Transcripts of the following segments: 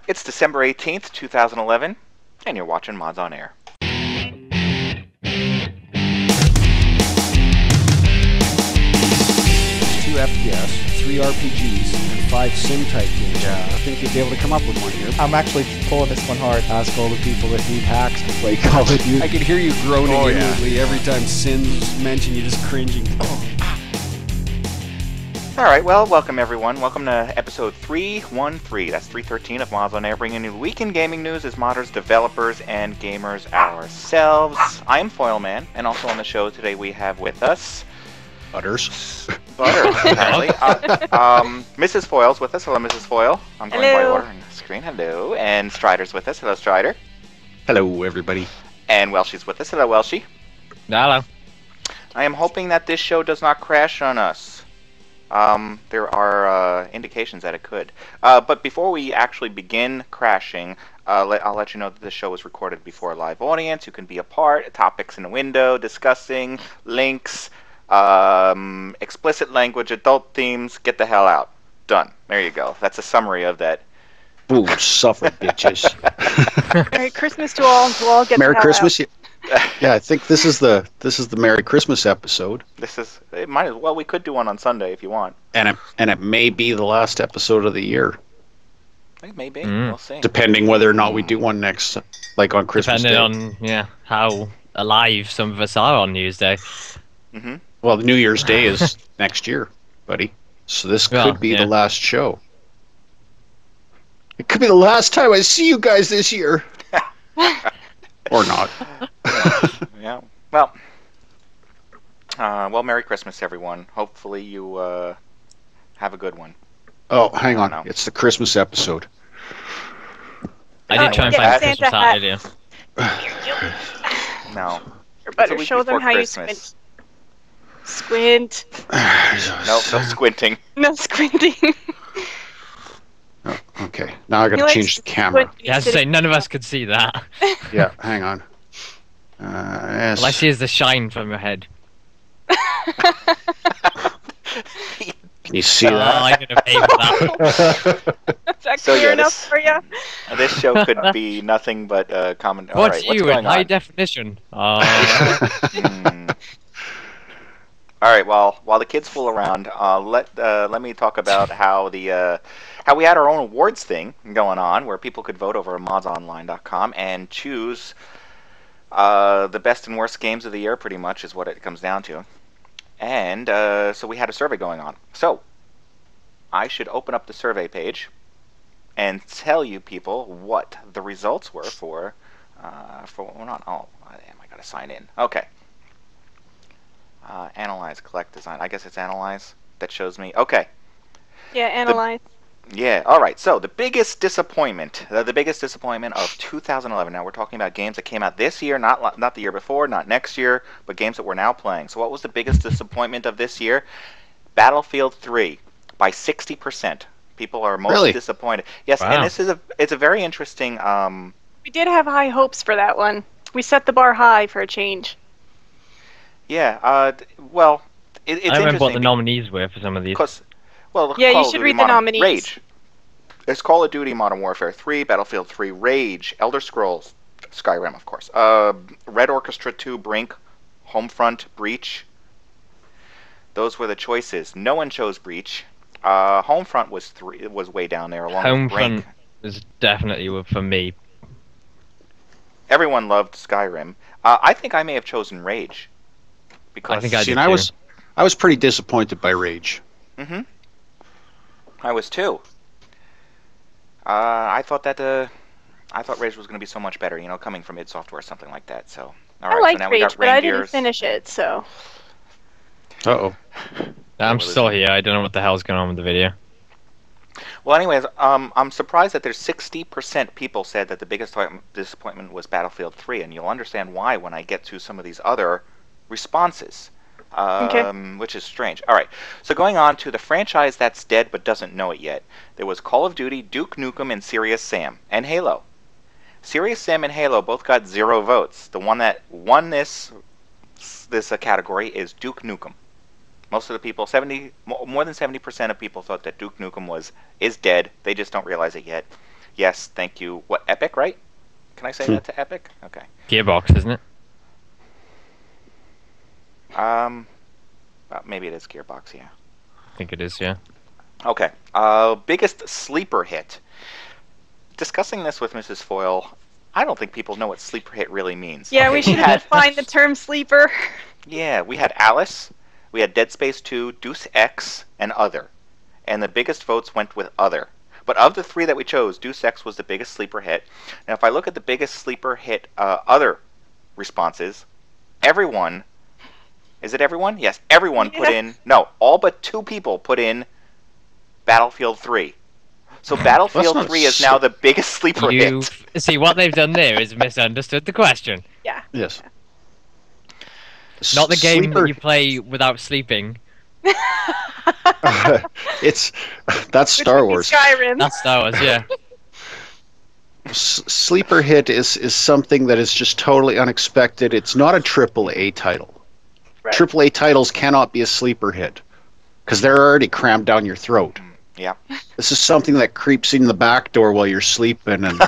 It's December 18th, 2011, and you're watching Mods on Air. 2 FPS, 3 RPGs, and 5 sim-type games. Yeah. I think you'd be able to come up with one here. I'm actually pulling this one hard. Ask all the people that need hacks to play Call of Duty. I can hear you groaning inwardly every time Sin's mentioned. You're just cringing. Alright, well, welcome everyone. Welcome to episode 313. That's 313 of Mods on Air, bringing you the week in gaming news as modders, developers, and gamers ourselves. I am foyleman, and also on the show today we have with us... Butters, apparently. Mrs. Foyle's with us. Hello, Mrs. Foyle. I'm going by order on the screen. Hello. And Stryder's with us. Hello, Stryder. Hello, everybody. And Welshy's with us. Hello, Welshy. Hello. I am hoping that this show does not crash on us. There are indications that it could. But before we actually begin crashing, I'll let you know that this show is recorded before a live audience. You can be a part, topics in the window, discussing, links, explicit language, adult themes, get the hell out. Done. There you go. That's a summary of that. Ooh, suffer, bitches. Merry Christmas to all. To all get Merry the hell Christmas. out. Yeah, I think this is the Merry Christmas episode. It might as well. We could do one on Sunday if you want. And it may be the last episode of the year. It may be. We'll see. Depending whether or not we do one next, like on Christmas Day. Depending on how alive some of us are on New Year's Day. Mm-hmm. Well, New Year's Day is next year, buddy. So this could be the last show. It could be the last time I see you guys this year. Or not. Yeah. Well, Merry Christmas, everyone. Hopefully you have a good one. Oh, hang on. It's the Christmas episode. I did try and find a Christmas hat earlier. No. Or better show them how Christmas. you squint. No squinting. No squinting. Oh, okay. Now I gotta change the camera. Yeah, I was to say, none of us could see that. Yeah, hang on. Yes. All I see is the shine from your head. Can you see that? I'm gonna pay for that. Is that clear enough for you? This show could be nothing but comment. What's in high definition? All right. Well, while the kids fool around, let me talk about how we had our own awards thing going on, where people could vote over at MODSonline.com and choose the best and worst games of the year. Pretty much is what it comes down to. And so we had a survey going on. So I should open up the survey page and tell you people what the results were for not all. Damn, I gotta sign in. Okay. Analyze, collect, design. I guess it's analyze that shows me. Okay. Yeah, analyze. Yeah. All right. So the biggest disappointment of 2011. Now we're talking about games that came out this year, not the year before, not next year, but games that we're now playing. So what was the biggest disappointment of this year? Battlefield 3 by 60%. People are most disappointed. Yes, wow. And it's a very interesting. We did have high hopes for that one. We set the bar high for a change. Yeah. Well, it's interesting. I remember what the nominees were for some of these. You should read the nominees. Rage. There's Call of Duty Modern Warfare 3, Battlefield 3, Rage, Elder Scrolls, Skyrim, of course, Red Orchestra 2, Brink, Homefront, Breach. Those were the choices. No one chose Breach. Homefront was way down there along with Brink. Homefront is definitely for me. Everyone loved Skyrim. I think I may have chosen Rage. Because I think I did too. I was pretty disappointed by Rage. Mm-hmm. I was too. I thought Rage was going to be so much better, coming from id Software or something like that. So, all right. I liked so now Rage, we got but I didn't finish it. So. Uh-oh. I'm still here. I don't know what the hell's going on with the video. Well, anyways, I'm surprised that there's 60% people said that the biggest disappointment was Battlefield 3, and you'll understand why when I get to some of these other responses. Which is strange. All right, so going on to the franchise that's dead but doesn't know it yet. There was Call of Duty, Duke Nukem, and Serious Sam, and Halo. Serious Sam and Halo both got 0 votes. The one that won this category is Duke Nukem. Most of the people, more than 70% of people thought that Duke Nukem is dead. They just don't realize it yet. Yes, thank you. What, Epic, right? Can I say that to Epic? Okay. Gearbox, isn't it? Maybe it is Gearbox, yeah. I think it is, yeah. Okay. Biggest sleeper hit. Discussing this with Mrs. Foyle, I don't think people know what sleeper hit really means. Yeah, okay, we should have defined the term sleeper. Yeah, we had Alice, we had Dead Space 2, Deus Ex, and Other. And the biggest votes went with Other. But of the 3 that we chose, Deus Ex was the biggest sleeper hit. Now, if I look at the biggest sleeper hit Other responses, everyone... Is it everyone? Yes, everyone put in... No, all but 2 people put in Battlefield 3. So Battlefield 3 is now the biggest sleeper hit. See, what they've done there is misunderstood the question. Yeah. Yes. Not the game that you play without sleeping. That's Star Wars. Skyrim. That's Star Wars, yeah. Sleeper hit is something that is just totally unexpected. It's not a AAA title. Right. AAA titles cannot be a sleeper hit because they're already crammed down your throat. Yeah. This is something that creeps in the back door while you're sleeping, and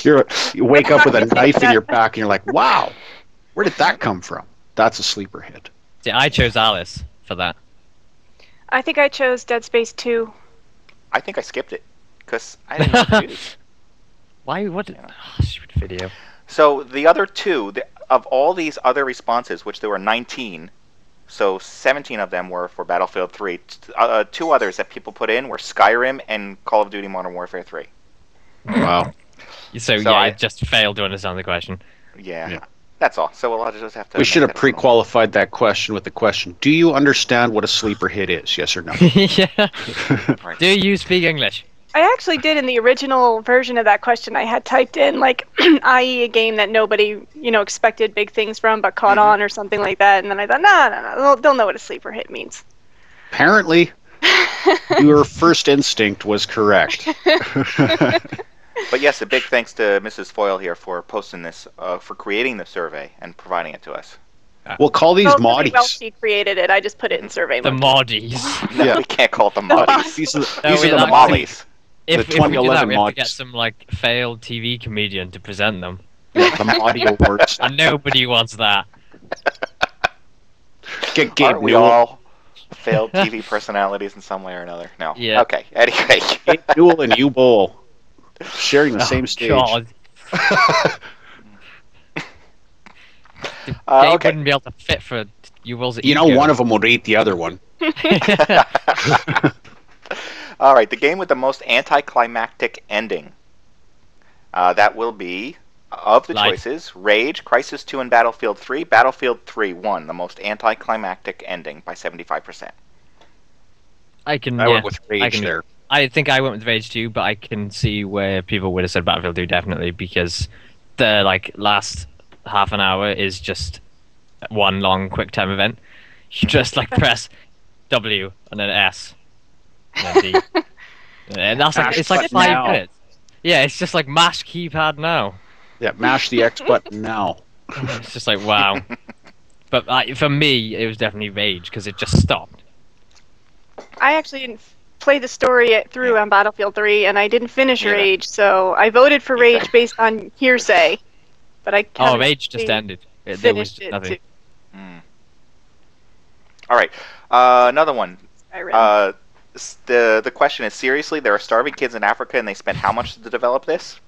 you wake up with a knife in your back, and you're like, "Wow, where did that come from?" That's a sleeper hit. See, I chose Alice for that. I think I chose Dead Space 2. I think I skipped it because I didn't know what to choose. Why? What? Oh, stupid video. So the other 2, of all these other responses, which there were 19, so 17 of them were for Battlefield 3. 2 others that people put in were Skyrim and Call of Duty Modern Warfare 3. Wow. So yeah, I just failed to understand the question. Yeah. That's all. So we'll just have to... We should have pre-qualified that question with the question, do you understand what a sleeper hit is, yes or no? Yeah. Right. Do you speak English? I actually did in the original version of that question. I had typed in, like, i.e. a game that nobody, expected big things from but caught on or something like that. And then I thought, no, they'll know what a sleeper hit means. Apparently, your first instinct was correct. But yes, a big thanks to Mrs. Foyle here for posting this, for creating the survey and providing it to us. We'll call these moddies. Welshy created it. I just put it in survey The mode. moddies. No, we can't call it the moddies. These are No, the wait, mollies. If The we do that, 2011 we have to mods. get some failed TV comedian to present them, Yeah, the Moddy Awards. and nobody wants that. Get Gabe Aren't we Newell. all failed TV personalities in some way or another? No. Yeah. Okay. Anyway. Gabe Newell and you Bowl sharing the same stage. God. Gabe Okay. wouldn't be able to fit for you. One of them would eat the other one. All right. The game with the most anticlimactic ending. That will be, of the choices, Rage, Crisis 2, and Battlefield 3. Battlefield 3 won the most anticlimactic ending by 75%. I went with Rage there. I think I went with Rage too, but I can see where people would have said Battlefield 2 definitely, because the last half an hour is just one long quick time event. You just press W and then S and then D. And that's it's 5 minutes. Yeah, it's just mash keypad now. Yeah, mash the X button now. It's just wow. But for me, it was definitely Rage because it just stopped. I actually didn't play the story through on Battlefield 3, and I didn't finish Rage, so I voted for Rage based on hearsay. But I Rage just ended. There was just nothing. All right, another one. Skyrim. The question is, seriously, there are starving kids in Africa and they spent how much to develop this?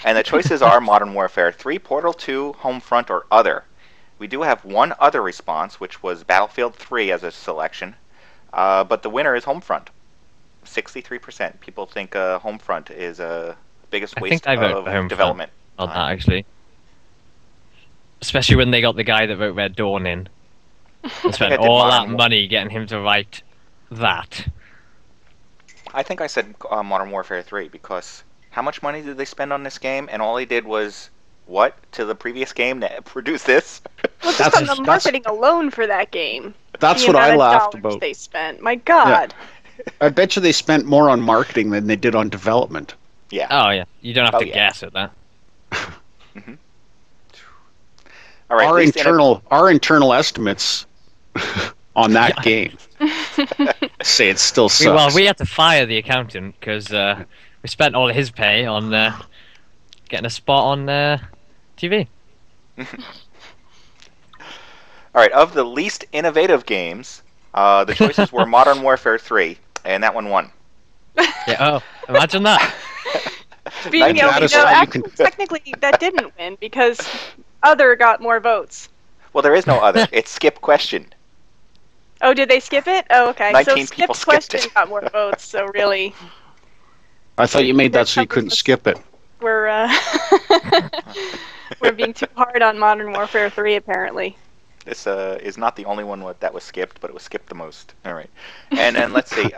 And the choices are Modern Warfare 3, Portal 2, Homefront, or Other. We do have one other response, which was Battlefield 3 as a selection, but the winner is Homefront. 63%. People think Homefront is the biggest waste of development. On that, actually. Especially when they got the guy that wrote Red Dawn in. They spent all that money getting him to write that. I think I said Modern Warfare 3 because how much money did they spend on this game? And all they did was, what, to the previous game to produce this? Well, just on the marketing alone for that game. That's what I laughed about. They spent. My God. Yeah. I bet you they spent more on marketing than they did on development. Yeah. Oh, yeah. You don't have to guess at that. Mm-hmm. All right. Our internal estimates on that game. say it still sucks. We had to fire the accountant because we spent all his pay on getting a spot on TV. All right, of the least innovative games, the choices were Modern Warfare 3, and that one won. Yeah. Oh, imagine that. Speaking of, technically that didn't win because other got more votes. Well, there is no other. It's skip question. Oh, did they skip it? Oh, okay. 19 so people skip skipped question it. got more votes. So really, I thought you made that so you couldn't skip it. we're we're being too hard on Modern Warfare 3 apparently. This is not the only one that was skipped, but it was skipped the most. All right, and let's see.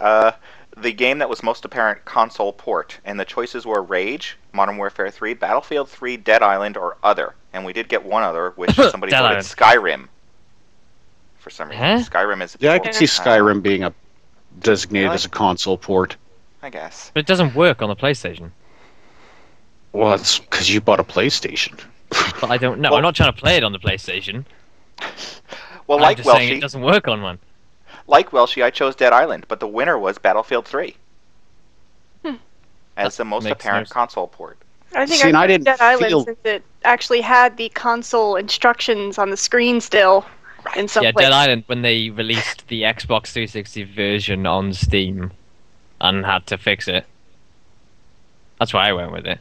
The game that was most apparent console port, and the choices were Rage, Modern Warfare 3, Battlefield 3, Dead Island, or Other. And we did get one other, which somebody voted Skyrim. For some reason, Skyrim is. Yeah, I can see Skyrim being designated as a console port. I guess. But it doesn't work on the PlayStation. Well, it's because you bought a PlayStation. But I don't know. Well, I'm not trying to play it on the PlayStation. Well, I'm just saying it doesn't work on one. Like Welshy, I chose Dead Island, but the winner was Battlefield 3 as the most apparent console port. I think I chose Dead Island since it actually had the console instructions on the screen still. In some place. Dead Island, when they released the Xbox 360 version on Steam and had to fix it. That's why I went with it.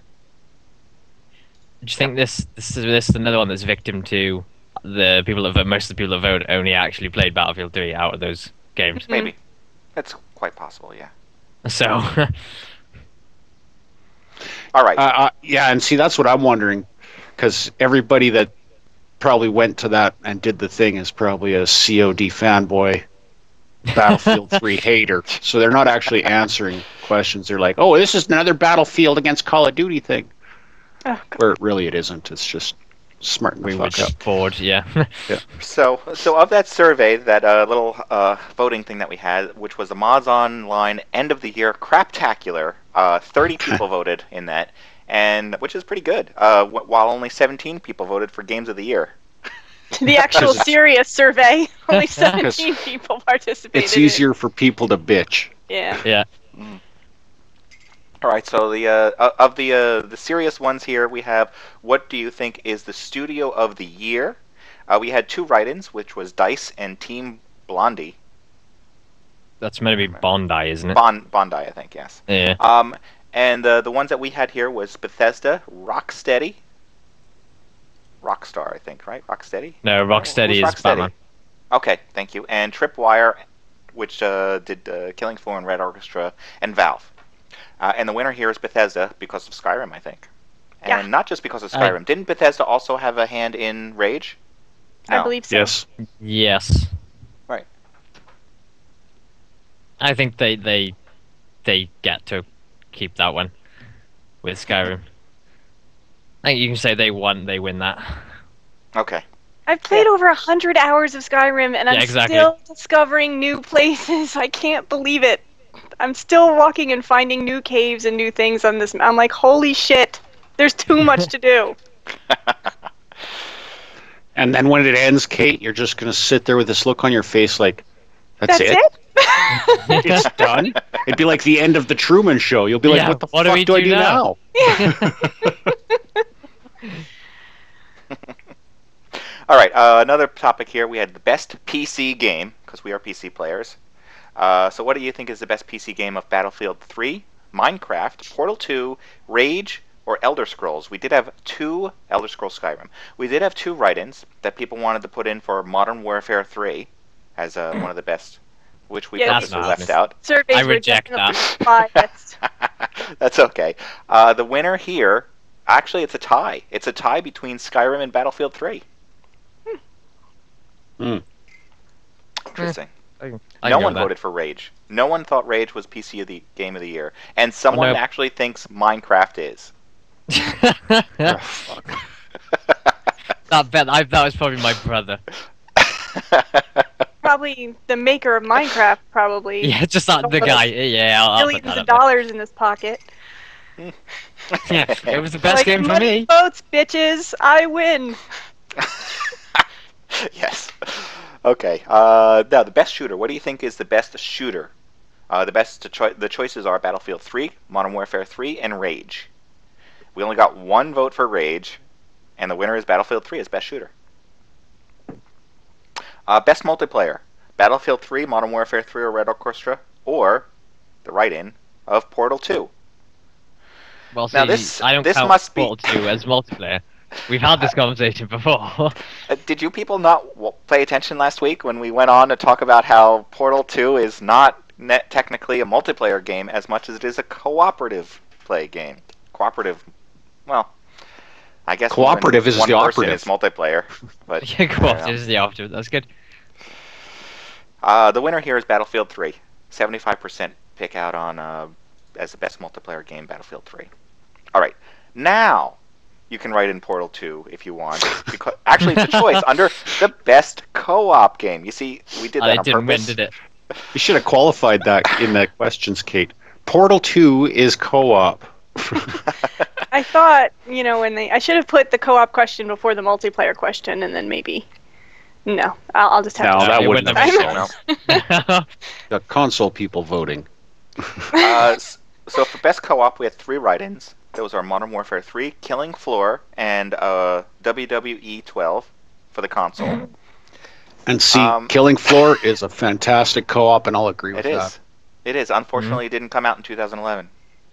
Do you think this is another one that's victim to the people that vote? Most of the people that vote only actually played Battlefield 3 out of those games. Maybe. That's quite possible, yeah. So. All right. Yeah, and see, that's what I'm wondering, because everybody that probably went to that and did the thing is probably a COD fanboy, Battlefield 3 hater. So they're not actually answering questions. They're like, "Oh, this is another Battlefield against Call of Duty thing," where really it isn't. It's just smarten the fuck up. Bored, yeah. Yeah. So of that survey, that little voting thing that we had, which was the MODSonline end of the year craptacular, 30 people voted in that, and which is pretty good. While only 17 people voted for Games of the Year. The actual serious survey, only 17 people participated. It's easier for people to bitch. Yeah. Yeah. Mm. All right, so of the serious ones here, we have, what do you think is the studio of the year? We had 2 write-ins, which was DICE and Team Blondie. That's meant to be Bondi, isn't it? Bondi, I think, yes. Yeah. And the ones that we had here was Bethesda, Rocksteady, Rockstar, I think, right? Rocksteady? No, Rocksteady is Batman. Okay, thank you. And Tripwire, which did Killing Floor and Red Orchestra, and Valve. And the winner here is Bethesda because of Skyrim, I think. And not just because of Skyrim. Didn't Bethesda also have a hand in Rage? No. I believe so. Yes. Yes. Right. I think they get to keep that one with Skyrim. I think you can say they win that. Okay. I've played over 100 hours of Skyrim, and I'm still discovering new places. I can't believe it. I'm still walking and finding new caves and new things on this. I'm like, holy shit, there's too much to do. And then when it ends, Kate, you're just going to sit there with this look on your face like, that's it? It's done? It'd be like the end of the Truman Show. You'll be like, what the fuck do I do now? All right, another topic here. We had the best PC game, because we are PC players. So what do you think is the best PC game of Battlefield 3, Minecraft, Portal 2, Rage, or Elder Scrolls? We did have 2 Elder Scrolls Skyrim. We did have 2 write-ins that people wanted to put in for Modern Warfare 3 as one of the best, which we purposely left out. Surveys I reject that. That's okay. The winner here, actually, it's a tie. It's a tie between Skyrim and Battlefield 3. Interesting. No one voted for Rage. No one thought Rage was PC of the Game of the Year, and someone actually thinks Minecraft is. Oh, fuck. That was probably my brother. Probably the maker of Minecraft, probably. Yeah, just the guy. Yeah, I'll put millions of dollars in his pocket. Yeah, it was the best game for me. Votes, bitches! I win. Yes. Okay. Now, the best shooter. What do you think is the best shooter The choices are Battlefield 3, Modern Warfare 3, and Rage. We only got one vote for Rage, and the winner is Battlefield 3 as best shooter. Best multiplayer: Battlefield 3, Modern Warfare 3, or Red Orchestra, or the write-in of Portal 2. Well, see, Now this count must be. Portal 2 as multiplayer. We've had this conversation before. Did you people not pay attention last week when we went on to talk about how Portal 2 is not technically a multiplayer game as much as it is a cooperative play game? Cooperative, well, I guess cooperative is the operative. It's multiplayer, but Yeah, cooperative is the operative. That's good. The winner here is Battlefield 3. 75% pick out on as the best multiplayer game, Battlefield 3. All right, now you can write in Portal 2 if you want. Because actually, it's a choice under the best co-op game. You see, we did that on didn't purpose. win, did it? You should have qualified that in the questions, Kate. Portal 2 is co-op. I thought, I should have put the co-op question before the multiplayer question, and then maybe. No, I'll just have to. No, that wouldn't have been been so. The console people voting. So for best co-op, we had 3 write-ins. Those are Modern Warfare 3, Killing Floor, and WWE 12 for the console. And see, Killing Floor is a fantastic co-op, and I'll agree with that. that. It is. Unfortunately, it didn't come out in 2011.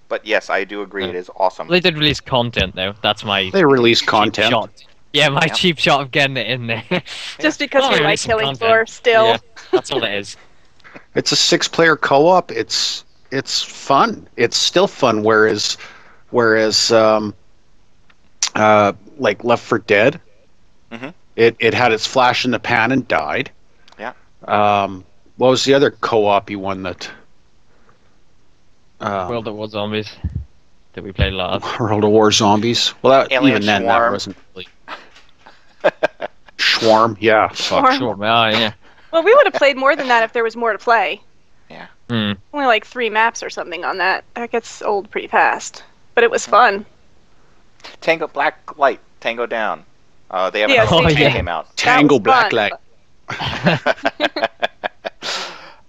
But yes, I do agree. It is awesome. They did release content, though. That's my. They released cheap content. shot. Yeah, my cheap shot of getting it in there. Just because we like release some Killing content. Floor still. Yeah, that's all it is. It's a 6-player co-op. It's fun. It's still fun. Whereas like Left 4 Dead, it had its flash in the pan and died. Yeah. What was the other co-op one that? World of War Zombies that we played a lot of. World of War Zombies. Well, even then, that Swarm. wasn't really. Swarm, yeah. Fuck. Sure, yeah. Well, we would have played more than that if there was more to play. Yeah. Mm. Only like 3 maps or something on that. That gets old pretty fast. But it was fun. Tango Black Light, Tango Down. They have Yeah, another one yeah. that came out. Tango That was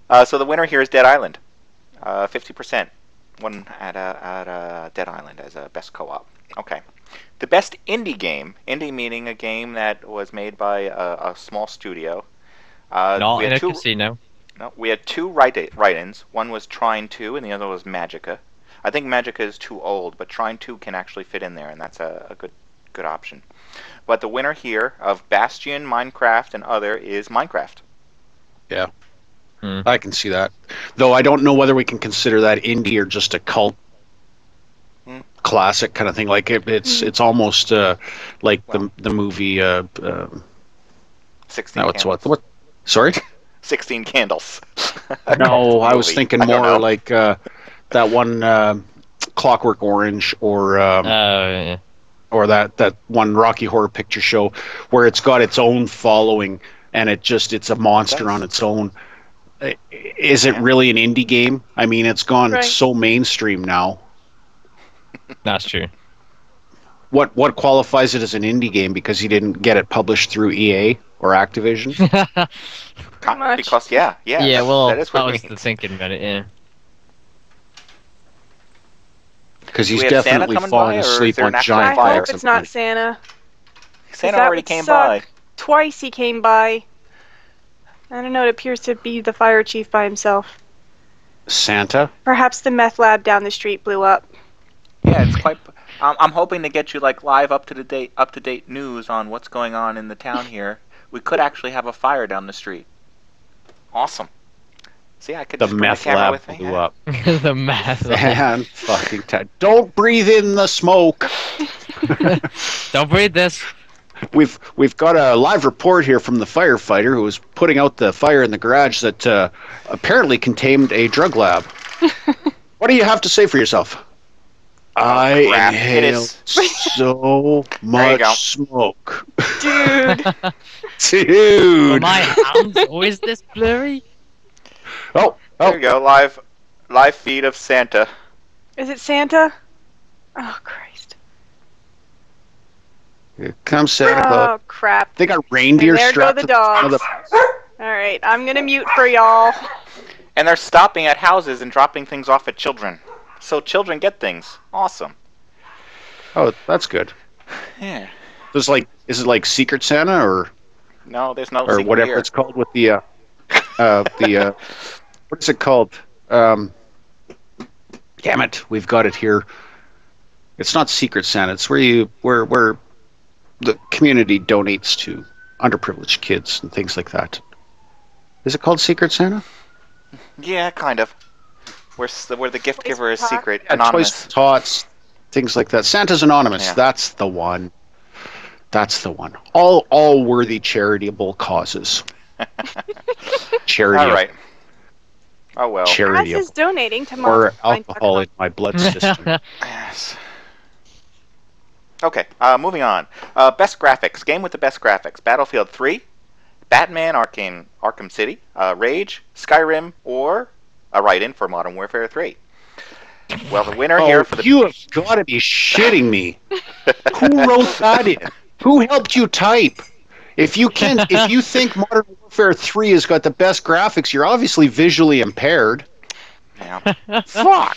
Blacklight. So the winner here is Dead Island. 50% won at Dead Island as a best co-op. Okay. The best indie game. Indie meaning a game that was made by a small studio. Not in a casino. No, we had 2 write-ins. One was Trine 2, and the other was Magica. I think Magica is too old, but Trine 2 can actually fit in there, and that's a good option. But the winner here of Bastion, Minecraft, and other is Minecraft. Yeah. I can see that. Though I don't know whether we can consider that indie or just a cult classic kind of thing. Like it's almost like the movie. 16 no, it's Candles. what? Sorry. 16 Candles. No, I was Movie. thinking I don't know. more like that one Clockwork Orange Yeah. or that one Rocky Horror Picture Show where it's got its own following and it's a monster on its own. Is it really an indie game? I mean, it's gone so mainstream now. That's true. What qualifies it as an indie game because you didn't get it published through EA or Activision? Because yeah, well, that is what that it was means. the thinking about it. Yeah. Because he's Do we have Santa definitely coming falling by, or is asleep there on an actual giant I fire? hope it's not Santa. Santa That already would came suck. by. Twice he came by. I don't know, it appears to be the fire chief by himself. Santa? Perhaps the meth lab down the street blew up. Yeah, it's quite. I'm hoping to get you like live up to date news on what's going on in the town here. We could actually have a fire down the street. Awesome. See, I could The just bring meth the camera lab with me. blew Yeah. up. The math. Man, fucking don't breathe in the smoke. Don't breathe this. We've got a live report here from the firefighter who was putting out the fire in the garage that apparently contained a drug lab. What do you have to say for yourself? I crap. inhale so much smoke. Dude. Are Dude. my hands always this blurry? Oh, There you go, live feed of Santa. Is it Santa? Oh, Christ. here comes Santa Claus. Oh, crap. They got reindeer And there go strapped the to the front of dogs. Alright, I'm gonna mute for y'all. And they're stopping at houses and dropping things off at children. So children get things. Awesome. Oh, that's good. Yeah. Is it like Secret Santa or No, there's no or secret whatever here. it's called with the what is it called? Damn it, we've got it here. It's not Secret Santa. It's where the community donates to underprivileged kids and things like that. Is it called Secret Santa? Yeah, kind of. Where the gift Toys giver is for Tots. secret, Yeah, anonymous. Toys for Tots, things like that. Santa's Anonymous. Yeah. That's the one. That's the one. All worthy charitable causes. Charity. All right. Oh well. As Charity is donating to or MODSonline. alcohol in my blood system. Yes. Okay, moving on. Best graphics. Game with the best graphics. Battlefield 3, Batman Arkham City, Rage, Skyrim, or a write-in for Modern Warfare 3. Well, the winner here for the... You have got to be shitting me. Who wrote that in? Who helped you type? If you think Modern Warfare 3 has got the best graphics, you're obviously visually impaired. Yeah. Fuck.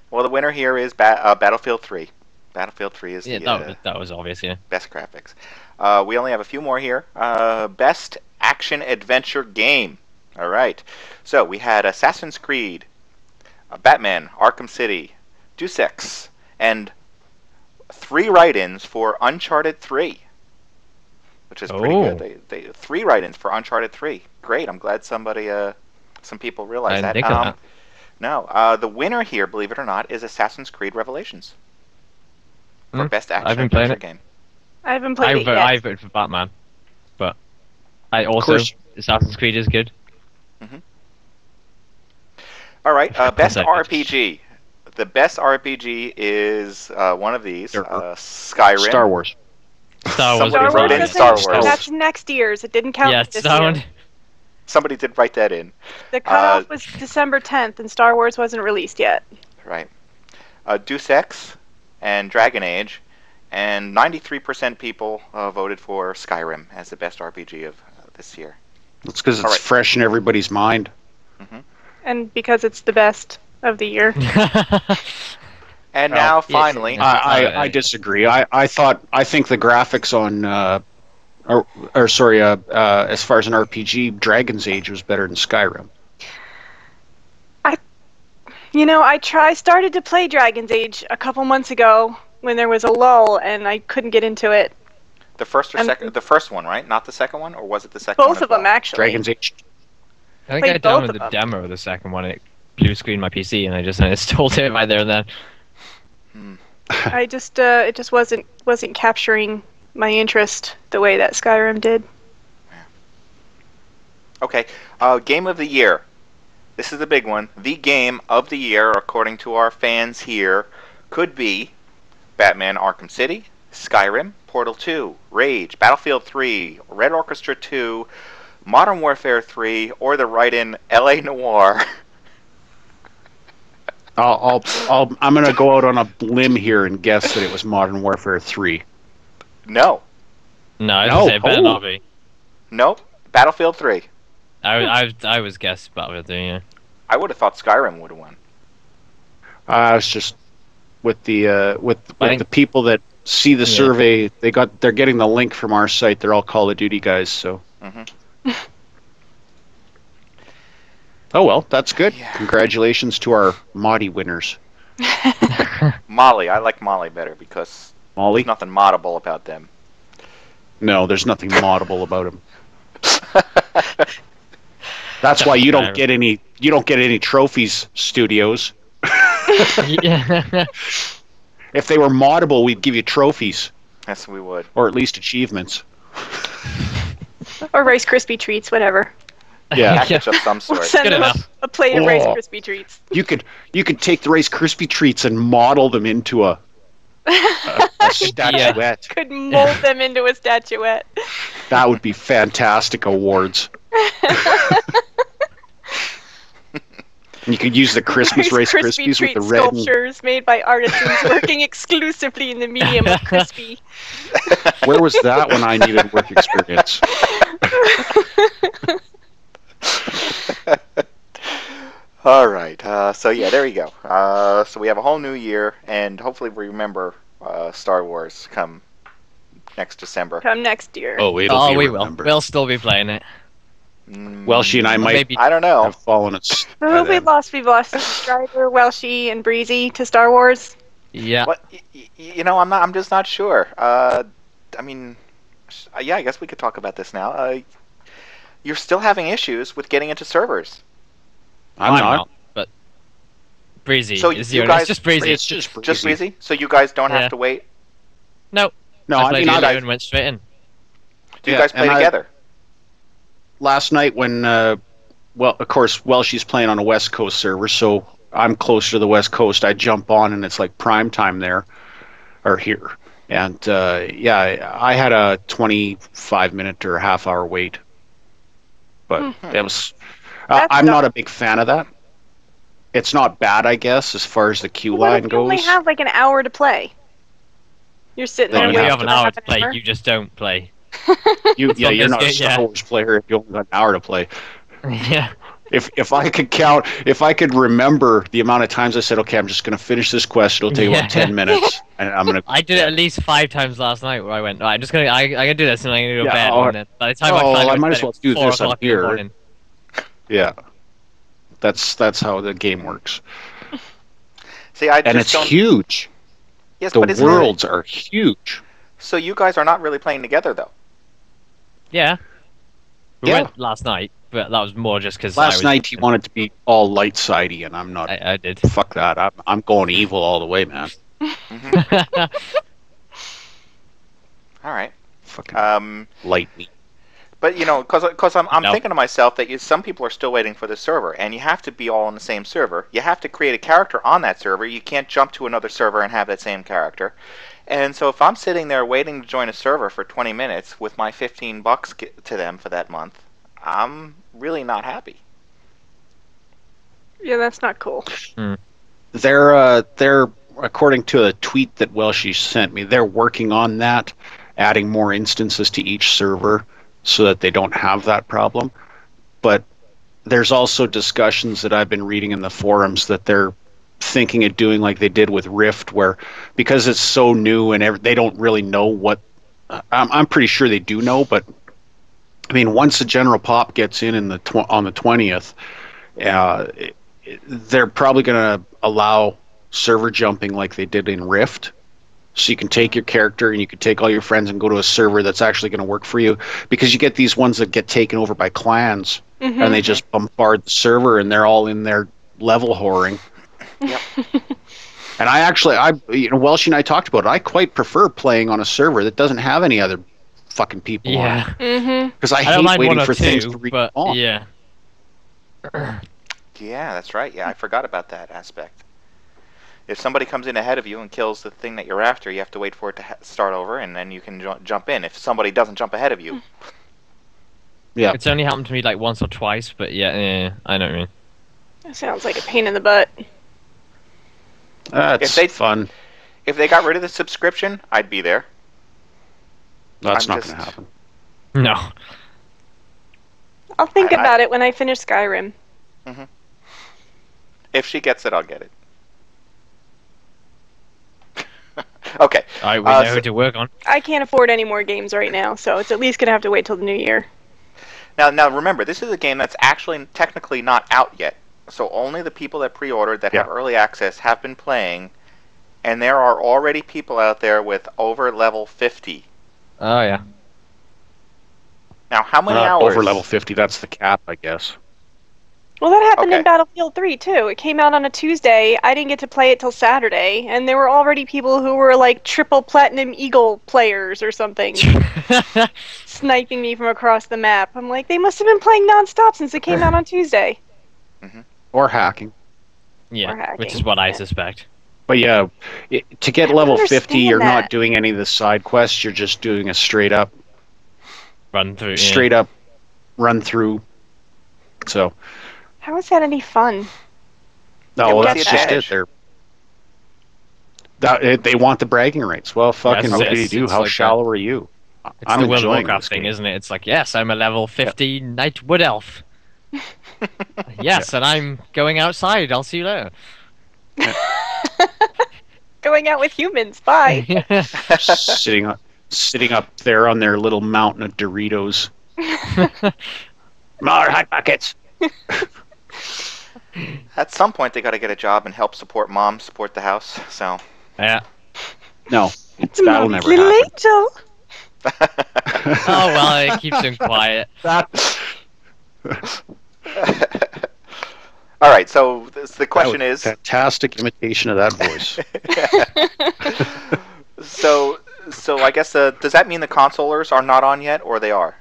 Well, the winner here is Battlefield 3. Battlefield 3 is Yeah, the that was obvious, yeah. best graphics. We only have a few more here. Best action adventure game. All right. So we had Assassin's Creed, Batman, Arkham City, Deus Ex, and 3 write-ins for Uncharted 3, which is pretty good. They 3 write-ins for Uncharted 3. Great. I'm glad some people realized that. I didn't think of that. No, the winner here, believe it or not, is Assassin's Creed Revelations for best action I've been playing adventure it. game. I haven't played it yet. I voted for Batman, but I also Assassin's Creed is good. All right, best I- RPG. The best RPG is one of these: Sure. Skyrim. Star Wars. Star Wars. Somebody Star wrote in Wars, Star isn't- Wars. That's next year's. It didn't count Yeah, this that year. one. Somebody did write that in. The cutoff was December 10th, and Star Wars wasn't released yet. Right. Deus Ex and Dragon Age, and 93% people voted for Skyrim as the best RPG of this year. That's because it's All right. fresh in everybody's mind. And because it's the best of the year. And Well, now, yes, finally, yes. I disagree. I think the graphics on as far as an RPG, Dragon's Age was better than Skyrim. I started to play Dragon's Age a couple months ago when there was a lull, and I couldn't get into it. the first or second, the first one, right? Not the second one, or was it the second one? Both of them, actually. Dragon's Age. I think I Played both downloaded of the them. demo of the second one. It blue screened my PC, and I just installed it right there and then. It just wasn't capturing my interest the way that Skyrim did. Okay, Game of the Year. This is the big one. The Game of the Year, according to our fans here, could be Batman Arkham City, Skyrim, Portal 2, Rage, Battlefield 3, Red Orchestra 2, Modern Warfare 3, or the write-in LA Noire. I'm gonna go out on a limb here and guess that it was Modern Warfare 3. No. No, I was No. gonna say it better not be. Nope. Battlefield 3. I was guessed Battlefield 3, yeah. I would have thought Skyrim would have won. I was just with the think- the people that see the survey. They're getting the link from our site. They're all Call of Duty guys. So. Oh well, that's good. Yeah. Congratulations to our Modi winners. Molly. I like Molly better because Molly? there's nothing moddable about them. No, there's nothing moddable about him. That's why you don't get any. You don't get any trophies, studios. Yeah. If they were moddable, we'd give you trophies, Yes, we would. or at least achievements. Or Rice Krispie treats, whatever. Yeah. Package of some We'll sort. send Good them enough. a plate of Rice Oh. Krispie treats. You could take the Rice Krispie treats and model them into a statuette. Could mold them into a statuette. That would be fantastic awards. You could use the Christmas Rice Krispies with treat the red. And, sculptures made by artisans working exclusively in the medium of crispy. where was that when I needed work experience? All right. So yeah, there you go. So we have a whole new year, and hopefully we remember Star Wars come next December. Come next year. Oh, it'll Oh, be we remembered. will. We'll still be playing it. Welshy and I might Maybe. I don't know. have fallen asleep. So who we've lost? We've lost Stryder, Welshy, and Breezy to Star Wars. Yeah. What? You know, I'm just not sure. I mean, yeah, I guess we could talk about this now. You're still having issues with getting into servers. I'm not. But Breezy So is you the guys- It's just Breezy. It's just Breezy. Just Breezy? So you guys don't Yeah. have to wait? No. No, I I played mean, it I, and went straight in. Do you Yeah, guys play and together? last night when, well, of course, Welshy's playing on a West Coast server, so I'm closer to the West Coast. I jump on and it's like prime time there, or here. And yeah, I had a 25-minute or a half-hour wait. But it was. I'm not a big fan of that. It's not bad, I guess, as far as the queue line You only goes. have like an hour to play. You're sitting Then there If you you waiting have for an the hour half to an play, hour. you just don't play. Yeah, you're not a Yeah. Star Wars player if you only got an hour to play. Yeah. If I could count, if I could remember the amount of times I said, okay, I'm just going to finish this quest. It'll take about 10 minutes, and I'm going to. I did it at least 5 times last night where I went, right, I'm just gonna, I'm gonna do this and I'm gonna go to Yeah, bed. oh, And then by the time oh, I I finally might went as to well bed, do it's 4 this, I'm o'clock in the here. morning. Yeah, that's how the game works, See, I and just it's don't. huge. Yes, The but isn't worlds are huge. So you guys are not really playing together, though. Yeah. We Yeah. went last night, but that was more just because Last night he wanted to be all light sidey, and I'm not. I did. Fuck that. I'm going evil all the way, man. All right. Fucking light me. But you know, because I'm No. thinking to myself that some people are still waiting for the server, and you have to be all on the same server. You have to create a character on that server. You can't jump to another server and have that same character. And so if I'm sitting there waiting to join a server for 20 minutes with my $15 to them for that month, I'm really not happy. Yeah, that's not cool. They're according to a tweet that Welshy sent me, they're working on that, adding more instances to each server so that they don't have that problem. But there's also discussions that I've been reading in the forums that they're thinking of doing like they did with Rift, where because it's so new and they don't really know what. I'm pretty sure they do know, but I mean, once the general pop gets in the on the 20th, they're probably going to allow server jumping like they did in Rift. So you can take your character and you can take all your friends and go to a server that's actually going to work for you, because you get these ones that get taken over by clans and they just bombard the server and they're all in there level whoring. Yep. And Welshy and I talked about it. I quite prefer playing on a server that doesn't have any other fucking people on it. Yeah. Because I I don't hate mind waiting one or for things two, to but respawn. yeah. Yeah, that's right. Yeah, I forgot about that aspect. If somebody comes in ahead of you and kills the thing that you're after, you have to wait for it to start over, and then you can jump in. If somebody doesn't jump ahead of you, Yeah. It's only happened to me like once or twice, but yeah, I know what you mean. That sounds like a pain in the butt. That's fun. if they got rid of the subscription, I'd be there. That's I'm not just- going to happen. No. I'll think I- about it when I finish Skyrim. If she gets it, I'll get it. Okay. All right, we Uh, know so- who to work on. I can't afford any more games right now, so it's at least gonna have to wait till the new year. Now remember, this is a game that's actually technically not out yet. So only the people that pre-ordered that have early access have been playing, and there are already people out there with over level 50. Oh yeah. Now, how many hours? Over level 50, that's the cap, I guess. Well, that happened Okay. in Battlefield 3 too. It came out on a Tuesday. I didn't get to play it till Saturday, and there were already people who were like triple platinum eagle players or something, sniping me from across the map. I'm like, they must have been playing nonstop since it came out on Tuesday. Or hacking. Yeah, Or hacking, which is what I yeah. suspect. But yeah, to get I don't level 50, understand you're that. not doing any of the side quests. You're just doing a straight up Run through. run through. So, How is that any fun? no, Yeah, well, what's that's the just advantage? it. They want the bragging rights. Well, fucking Yes, what do you yes, do? it's How like shallow are you? It's I'm the World of enjoying Warcraft this thing, game. isn't it? It's like, yes, I'm a level 50 Knight Wood Elf. Yes, and I'm going outside. I'll see you later. Going out with humans. Bye. sitting up there on their little mountain of Doritos. More hot buckets. At some point, they got to get a job and help support mom, support the house. So. Yeah. No, that'll never happen. Angel. Oh well, it keeps him quiet. All right. So the question is. Fantastic imitation of that voice. So I guess does that mean the consolers are not on yet, or they are?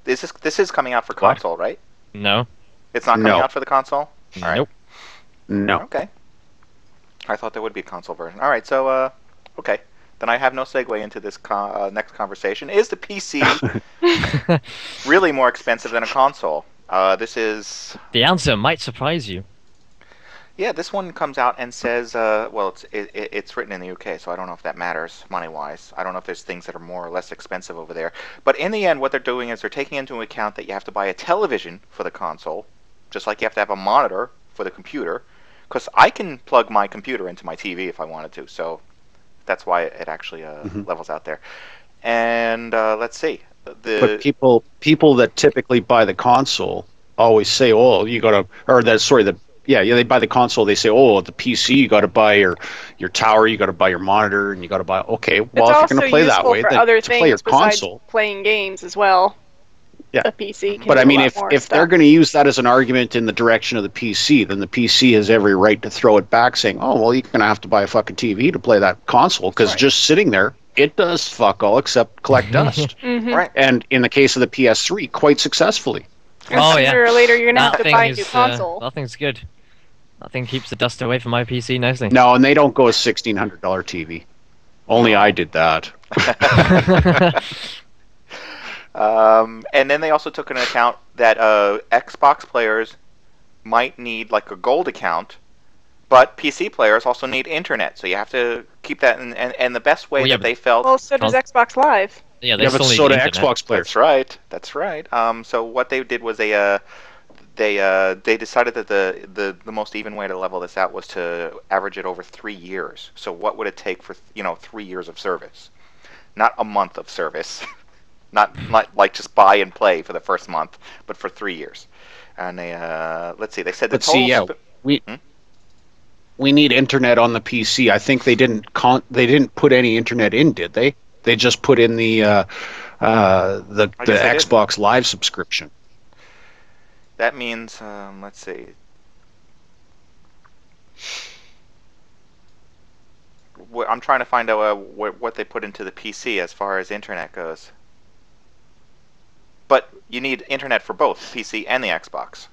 This is coming out for console, right? No. It's not coming out for the console? All right. Nope. No. Okay. I thought there would be a console version. All right, so, okay. Then I have no segue into this next conversation. Is the PC really more expensive than a console? This is... The answer might surprise you. Yeah, this one comes out and says, well, it's written in the UK, so I don't know if that matters money-wise. I don't know if there's things that are more or less expensive over there. But in the end, what they're doing is they're taking into account that you have to buy a television for the console, just like you have to have a monitor for the computer, because I can plug my computer into my TV if I wanted to, so that's why it actually levels out there. And let's see. But people that typically buy the console always say, "Oh, you got to," or that. Sorry, they buy the console. They say, "Oh, the PC, you got to buy your tower, you got to buy your monitor, and you got to buy." Okay, well, if you're going to play that way, then other to play your console, playing games as well. Yeah, a PC. Can but do I mean, if they're going to use that as an argument in the direction of the PC, then the PC has every right to throw it back, saying, "Oh, well, you're going to have to buy a fucking TV to play that console because just sitting there, it does fuck all except collect dust." Right. And in the case of the PS3, quite successfully. Oh yeah. Sooner or later, you're going to have to buy a new console. That thing's good. That thing keeps the dust away from my PC nicely. No, and they don't go a $1,600 TV. Only I did that. And then they also took into account that Xbox players might need like a gold account, but PC players also need internet. So you have to keep that. And the best way that they felt. Well, so does Xbox Live. Yeah, they still but need so do internet. Xbox players. That's right. So what they did was they decided that the most even way to level this out was to average it over 3 years. So what would it take for 3 years of service, not a month of service. Not like just buy and play for the first month, but for 3 years. And they let's see, they said the total. We need internet on the PC. I think they didn't put any internet in, did they? They just put in the Xbox Live subscription. That means let's see. I'm trying to find out what they put into the PC as far as internet goes. But you need internet for both PC and the Xbox.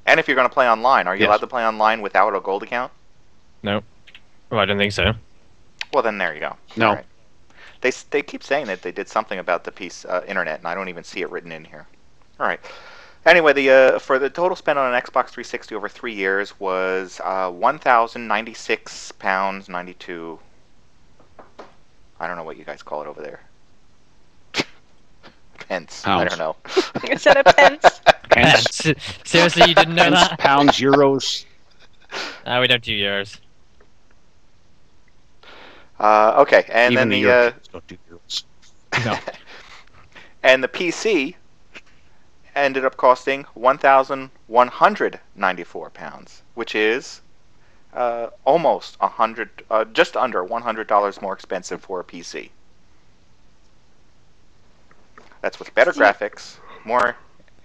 And if you're going to play online, are you allowed to play online without a gold account? No. Well, I don't think so. Well, then there you go. No. Right. They keep saying that they did something about the internet, and I don't even see it written in here. All right. Anyway, for the total spent on an Xbox 360 over 3 years was £1,096.92. I don't know what you guys call it over there. Pence. Pounds. I don't know. Instead of pence. Pence. Seriously, you didn't know that? Pounds, euros. No, we don't do euros. Okay, and Even then the Europeans don't do euros. No. And the PC ended up costing £1,194, which is almost just under $100 more expensive for a PC. That's with better graphics, more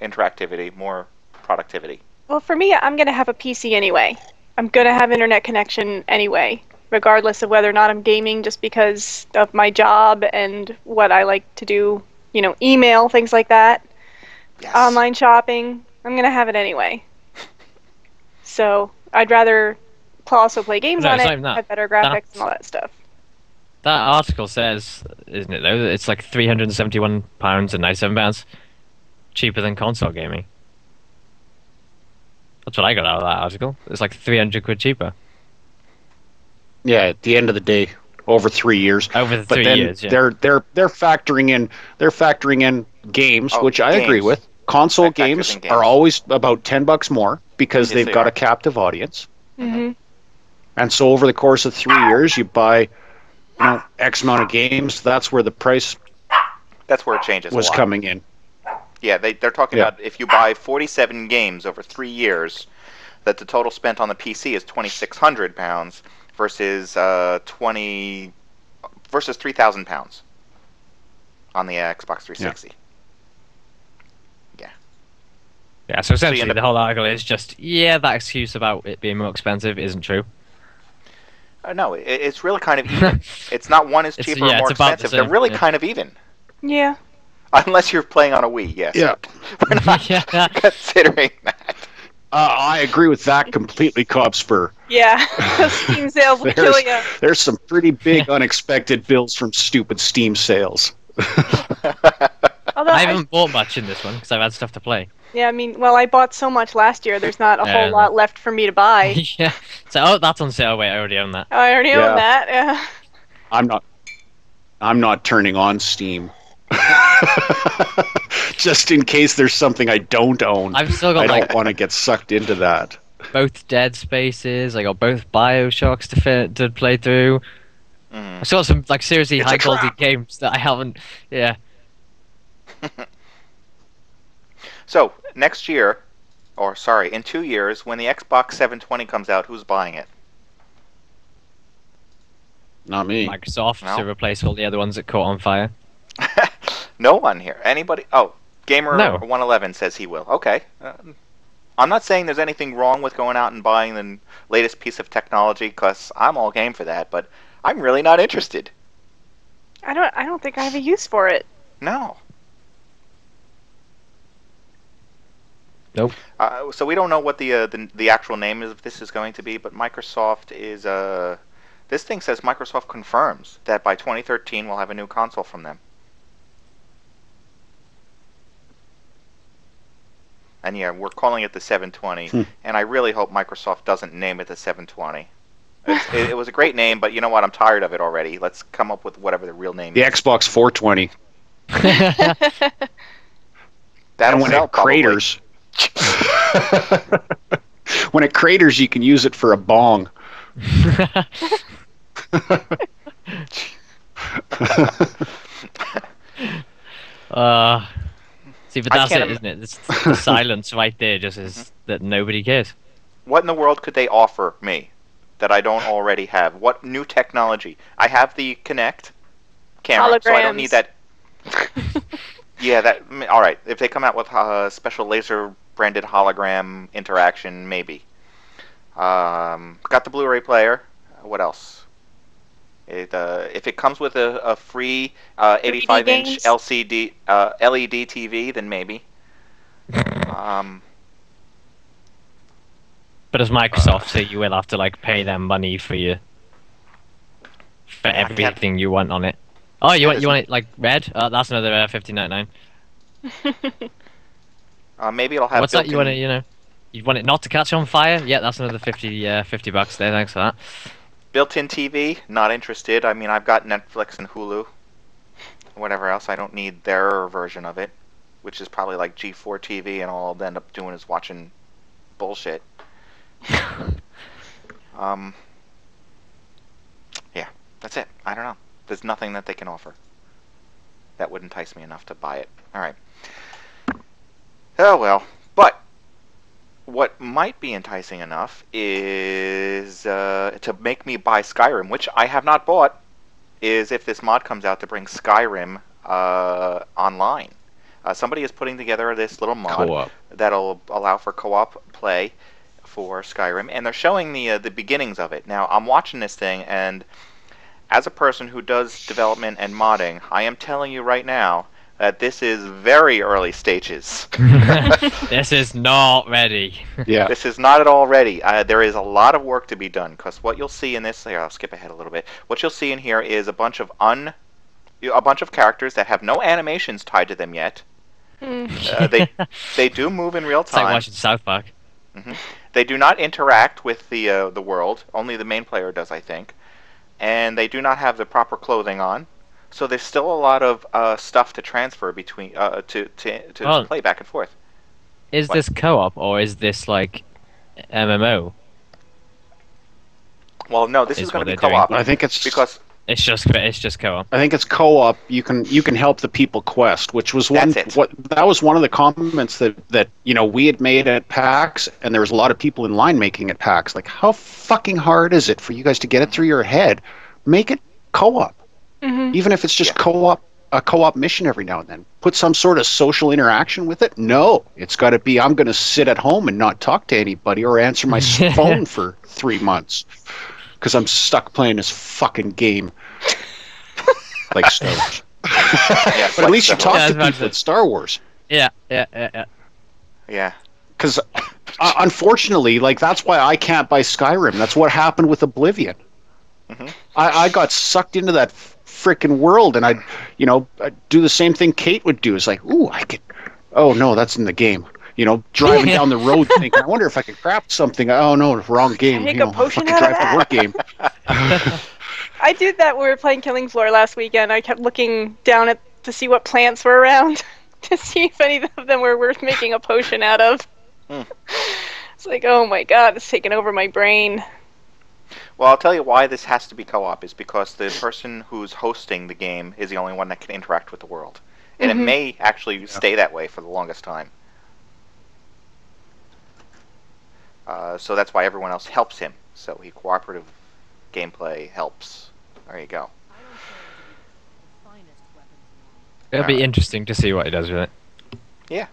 interactivity, more productivity. Well, for me, I'm going to have a PC anyway. I'm going to have internet connection anyway, regardless of whether or not I'm gaming, just because of my job and what I like to do, email, things like that. Yes. Online shopping, I'm going to have it anyway. So I'd rather also play games on it, have better graphics and all that stuff. That article says, isn't it though, it's like £371 and £97 cheaper than console gaming. That's what I got out of that article. It's like 300 quid cheaper. Yeah, at the end of the day, over 3 years. Over 3 years, yeah. They're factoring in games, which I agree with. console Factors in games games. are always about $10 more because Yes, they've they got are. a captive audience. Mhm. And so over the course of 3 years, you buy, X amount of games. That's where the price That's where it changes was a lot. coming in. Yeah, they're talking Yeah. about if you buy 47 games over 3 years, that the total spent on the PC is £2,600 versus versus £3,000 on the Xbox 360. Yeah, so you essentially end up- the whole article is just, that excuse about it being more expensive isn't true. No, it's really kind of even. It's not one is cheaper or more it's about the expensive. They're same, really yeah. kind of even. Yeah. Unless you're playing on a Wii, yes. Yeah. We're not Yeah. considering that. I agree with that completely, Cobspur. Yeah. Steam sales will kill you. There's some pretty big unexpected bills from stupid Steam sales. Although I haven't bought much in this one because I've had stuff to play. yeah, I mean, well, I bought so much last year. There's not a whole Yeah. lot left for me to buy. Yeah. So, that's on sale. Wait, I already own that. I already Yeah. own that. Yeah. I'm not turning on Steam. Just in case there's something I don't own. I've still got I like don't want to get sucked into that. both Dead Spaces. I got both Bioshocks to play through. Mhm. I still got some like seriously It's a high quality trap. games that I haven't. Yeah. So, next year, or sorry, in 2 years, when the Xbox 720 comes out, who's buying it? Not me. Microsoft No. to replace all the other ones that caught on fire. No one here. Anybody? Oh, Gamer No. 111 says he will. Okay. I'm not saying there's anything wrong with going out and buying the latest piece of technology, because I'm all game for that, but I'm really not interested. I don't think I have a use for it. No. Nope. So we don't know what the actual name of this is going to be, but Microsoft is this thing says Microsoft confirms that by 2013 we'll have a new console from them. And yeah, we're calling it the 720, and I really hope Microsoft doesn't name it the 720. It was a great name, but you know what? I'm tired of it already. Let's come up with whatever the real name The is. Xbox 420. That'll And when sell, it craters, when it craters, you can use it for a bong. See, but I that's can't it, isn't it? It's the silence right there just is that nobody cares. What in the world could they offer me that I don't already have? What new technology? I have the Kinect camera, so I don't need that. Yeah, that. All right, if they come out with special laser branded hologram interaction, maybe. Got the Blu-ray player. What else? If it comes with a free 85-inch games? LCD LED TV, then maybe. But as Microsoft say, you will have to like pay them money for everything you want on it. Oh, you want it like red? That's another $15.99. Maybe it'll have. What's that? You want it? built-in- You want it not to catch on fire? Yeah, that's another $50 there. Thanks for that. Built-in TV, not interested. I mean, I've got Netflix and Hulu. Whatever else, I don't need their version of it, which is probably like G4 TV, and all I'll end up doing is watching bullshit. Yeah, that's it. I don't know. There's nothing that they can offer that would entice me enough to buy it. All right. Oh well, but what might be enticing enough is to make me buy Skyrim, which I have not bought, is if this mod comes out to bring Skyrim online. Somebody is putting together this little mod Co-op. that'll allow for co-op play for Skyrim, and they're showing the beginnings of it. Now, I'm watching this thing, and as a person who does development and modding, I am telling you right now that this is very early stages. This is not ready. Yeah. This is not at all ready. There is a lot of work to be done, because what you'll see in this, here, I'll skip ahead a little bit. What you'll see in here is a bunch of characters that have no animations tied to them yet. They do move in real It's like time. watching South Park. They do not interact with the world. Only the main player does, I think. And they do not have the proper clothing on. So there's still a lot of stuff to transfer between to play back and forth. is What? this co-op or is this like MMO? Well, no, this Is is going what to be they're doing. co-op I think it's because It's just co-op. I think it's co-op. You can help the people quest, which was one That's it. what that was one of the comments that we had made at PAX, and there was a lot of people in line making at PAX. Like, how fucking hard is it for you guys to get it through your head? Make it co-op, even if it's just a co-op mission every now and then. Put some sort of social interaction with it. No, it's got to be I'm going to sit at home and not talk to anybody or answer my phone for 3 months because I'm stuck playing this fucking game. Like Star Wars. yeah, But at least you talk Yeah, to that's people it. at Star Wars. Yeah. Yeah. Because unfortunately, like, that's why I can't buy Skyrim. That's what happened with Oblivion. I got sucked into that freaking world, and I'd do the same thing Kate would do. It's like, ooh, I could. Oh no, that's in the game. Driving down the road, thinking, I wonder if I could craft something. Oh no, wrong game. Make a potion fucking out of drive to work game. I did that when we were playing Killing Floor last weekend. I kept looking down to see what plants were around to see if any of them were worth making a potion out of. It's like, oh my god, it's taken over my brain. Well, I'll tell you why this has to be co-op is because the person who's hosting the game is the only one that can interact with the world. And it may actually stay that way for the longest time. So that's why everyone else helps him. So cooperative gameplay helps. There you go. It'll be interesting to see what he does with it. Yeah.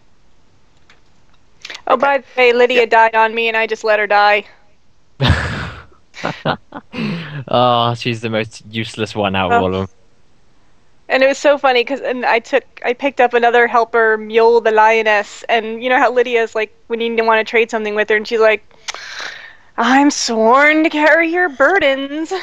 Oh, by the way, Lydia died on me, and I just let her die. Oh, she's the most useless one out of all of them. And it was so funny because I picked up another helper, Mule the Lioness, and you know how Lydia is like when you want to trade something with her, and she's like, "I'm sworn to carry your burdens."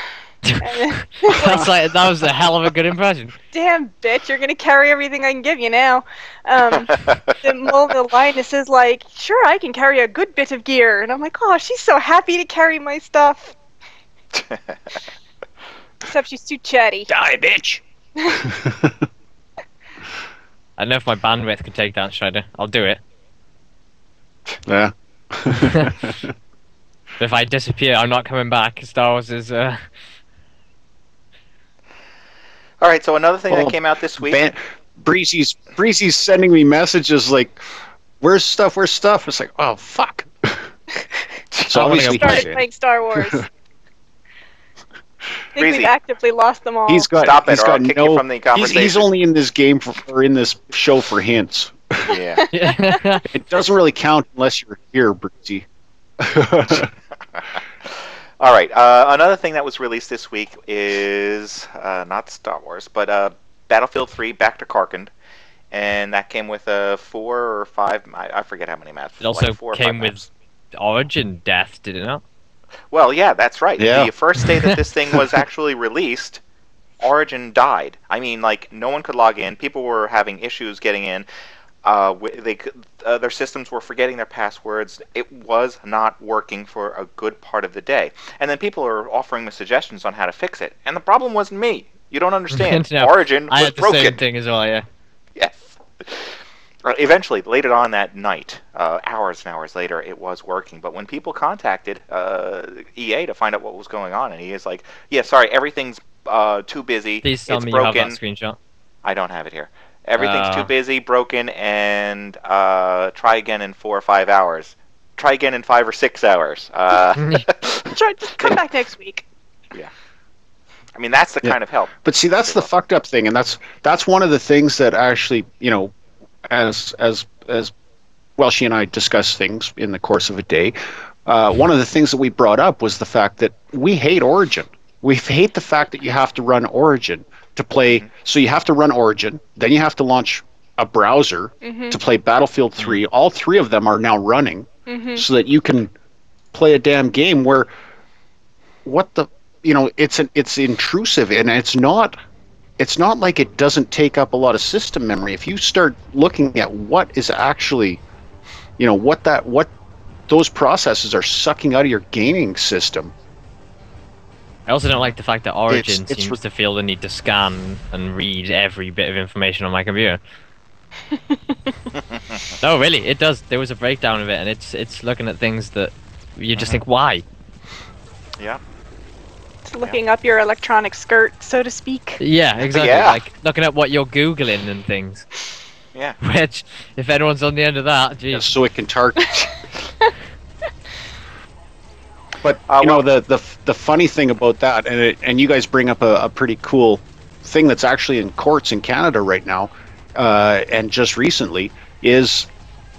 That was a hell of a good impression. Damn bitch, you're gonna carry everything I can give you now. The Mule the Lioness is like, "Sure, I can carry a good bit of gear," and I'm like, "Oh, she's so happy to carry my stuff." Except she's too chatty. Die, bitch. I don't know if my bandwidth can take that, Stryder. I'll do it. Yeah. But if I disappear, I'm not coming back. Star Wars is. All right. So another thing that came out this week. Breezy's sending me messages like, "Where's stuff? Where's stuff?" It's like, oh fuck. So I'm gonna obviously go Started playing Star Wars. I think Breezy. we've actively lost them all. he's got Stop it, he's or I'll got kick you from the conversation. He's only in this game or in this show for hints. Yeah. It doesn't really count unless you're here, Breezy. All right. Another thing that was released this week is not Star Wars, but Battlefield 3 Back to Karkand, and that came with 4 or 5. I forget how many maps. It also like 4 or 5 came maps. with Origin Death, did it not? Well, yeah, that's right. Yeah. The first day that this thing was actually released, Origin died. I mean, like, no one could log in. People were having issues getting in. Their systems were forgetting their passwords. It was not working for a good part of the day. And then people are offering me suggestions on how to fix it. And the problem wasn't me. You don't understand. No, Origin I was had the broken. same thing as well, yeah. Yes. Eventually, later on that night, hours and hours later, it was working. But when people contacted EA to find out what was going on, and he is like, "Yeah, sorry, everything's too busy. Please tell It's me broken." you have that screenshot. I don't have it here. Everything's too busy, broken, and try again in 4 or 5 hours. Try again in 5 or 6 hours. Just come back next week. Yeah. I mean, that's the kind of help. But see, that's the fucked up thing, and that's one of the things that actually, as Welshy and I discuss things in the course of a day, one of the things that we brought up was the fact that we hate Origin. We hate the fact that you have to run Origin to play. So you have to run Origin, then you have to launch a browser to play Battlefield 3. All 3 of them are now running so that you can play a damn game where it's intrusive, and it's not like it doesn't take up a lot of system memory. If you start looking at what is actually, what those processes are sucking out of your gaming system. I also don't like the fact that Origin It's seems to feel the need to scan and read every bit of information on my computer. No, really, it does. There was a breakdown of it, and it's looking at things that you just think, why? Yeah. It's looking up your electronic skirt, so to speak. Yeah, exactly. Yeah. Like looking at what you're googling and things. Yeah. Which, if anyone's on the end of that, geez. Yeah, so it can target. But well, the funny thing about that, and you guys bring up a pretty cool thing that's actually in courts in Canada right now, and just recently, is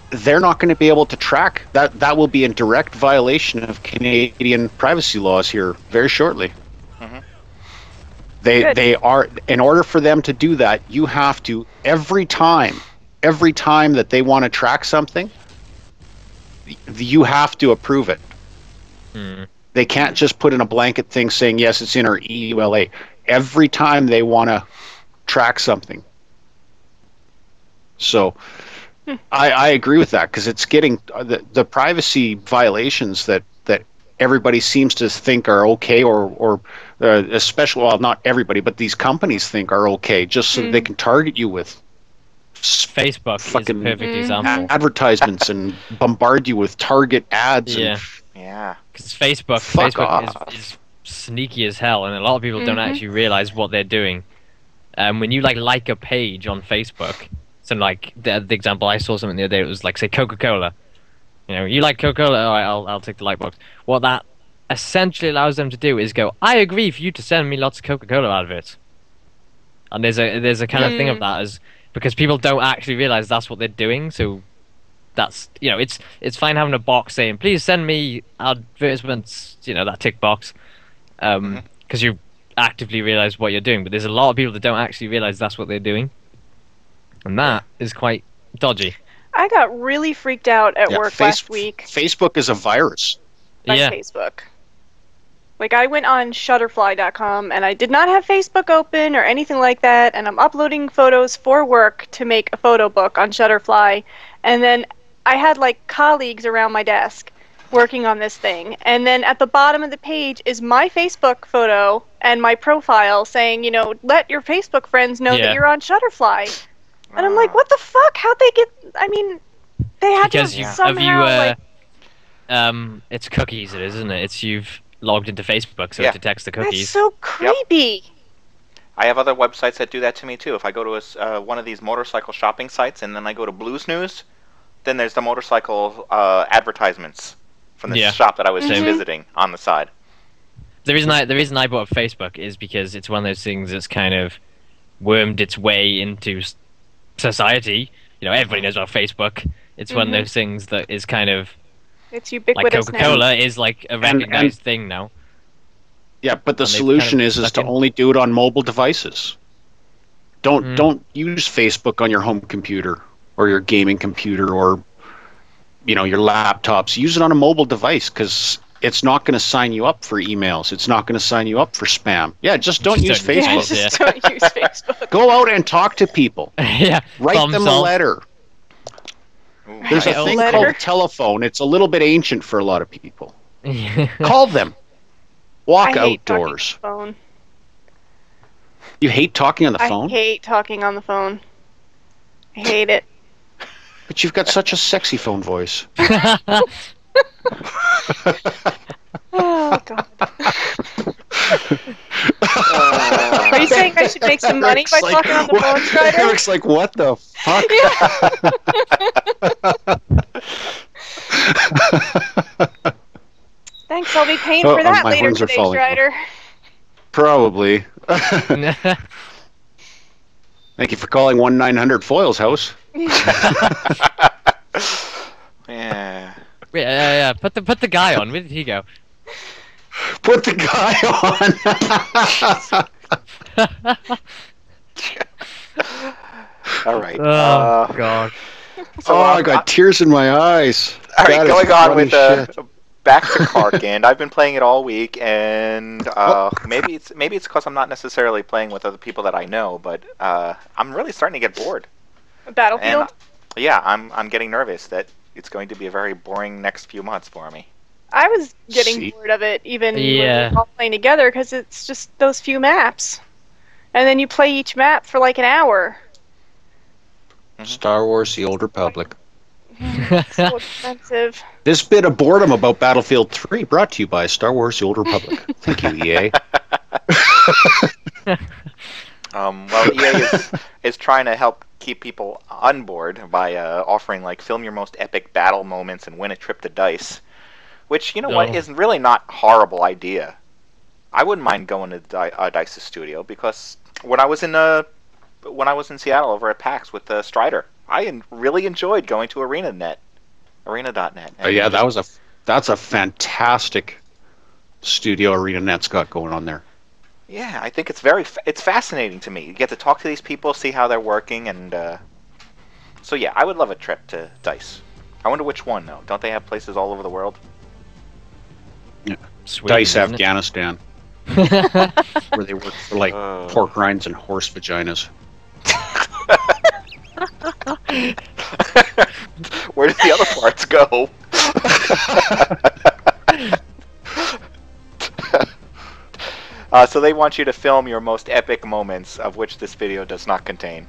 they're not going to be able to track that. That will be in direct violation of Canadian privacy laws here very shortly. Mhm. They are, in order for them to do that, you have to every time that they want to track something, you have to approve it. They can't just put in a blanket thing saying, yes, it's in our EULA. Every time they want to track something. So I agree with that, because it's getting the privacy violations that everybody seems to think are okay, or especially, well, not everybody, but these companies think are okay, just so that they can target you with Facebook is a fucking perfect example. advertisements and bombard you with target ads. Yeah. Yeah. Because Facebook is sneaky as hell, and a lot of people don't actually realize what they're doing. When you like a page on Facebook, so like the example, I saw something the other day. It was like, say, Coca-Cola. You know, you like Coca-Cola? All right, I'll take the like box. What that essentially allows them to do is go, I agree for you to send me lots of Coca-Cola adverts. And there's a kind of thing of that, as because people don't actually realize that's what they're doing. So that's, you know, it's fine having a box saying, please send me advertisements, you know, that tick box, because you actively realize what you're doing. But there's a lot of people that don't actually realize that's what they're doing, and that is quite dodgy. I got really freaked out at work last week. Facebook is a virus. By Facebook. Like, I went on Shutterfly.com, and I did not have Facebook open or anything like that, and I'm uploading photos for work to make a photo book on Shutterfly, and then I had, like, colleagues around my desk working on this thing, and then at the bottom of the page is my Facebook photo and my profile saying, you know, let your Facebook friends know that you're on Shutterfly. And I'm like, what the fuck? How'd they get... I mean, they had to somehow, it's cookies, isn't it? It's you've logged into Facebook, so it detects the cookies. That's so creepy. Yep. I have other websites that do that to me too. If I go to one of these motorcycle shopping sites and then I go to Blues News, then there's the motorcycle advertisements from the shop that I was visiting on the side. The reason I bought up Facebook is because it's one of those things that's kind of wormed its way into society. You know, everybody knows about Facebook. It's one of those things that is kind of... It's ubiquitous like Coca-Cola is like a recognized thing now. Yeah, but the solution is to only do it on mobile devices. Don't use Facebook on your home computer or your gaming computer or, you know, your laptops. Use it on a mobile device, because it's not going to sign you up for emails. It's not going to sign you up for spam. Yeah, just don't use Facebook. Just don't use Facebook. Go out and talk to people. Write them a letter. There's a thing called telephone. It's a little bit ancient for a lot of people. Call them. Walk outdoors. Phone. You hate talking on the phone? I hate talking on the phone. I hate it. But you've got such a sexy phone voice. Oh, God. Are you saying I should make some money by talking on the phone, Stryder? Eric's like, what the fuck? Thanks, I'll be paying for that later today, Stryder. Probably. Thank you for calling 1-900-FOIL's house. Yeah. Put the guy on. Where did he go? Put the guy on. All right. Oh God. So, I got tears in my eyes. All right, going on with back to Karkand. I've been playing it all week, and maybe it's because I'm not necessarily playing with other people that I know, but I'm really starting to get bored. Battlefield. And, yeah, I'm getting nervous that it's going to be a very boring next few months for me. I was getting bored of it, even when we were all playing together, because it's just those few maps. And then you play each map for like an hour. Star Wars: The Old Republic. So expensive. This bit of boredom about Battlefield 3 brought to you by Star Wars: The Old Republic. Thank you, EA. Well, EA is trying to help keep people on board by offering like film your most epic battle moments and win a trip to DICE, which what is really not a horrible idea. I wouldn't mind going to DICE's studio because when I was in Seattle over at PAX with Stryder, I really enjoyed going to arena.net. Oh yeah, that's a fantastic studio ArenaNet's got going on there. Yeah, I think it's it's fascinating to me. You get to talk to these people, see how they're working, and so yeah, I would love a trip to DICE. I wonder which one though. Don't they have places all over the world? Yeah. Sweden, DICE Afghanistan, where they work for like pork rinds and horse vaginas. Where did the other parts go? So they want you to film your most epic moments, of which this video does not contain.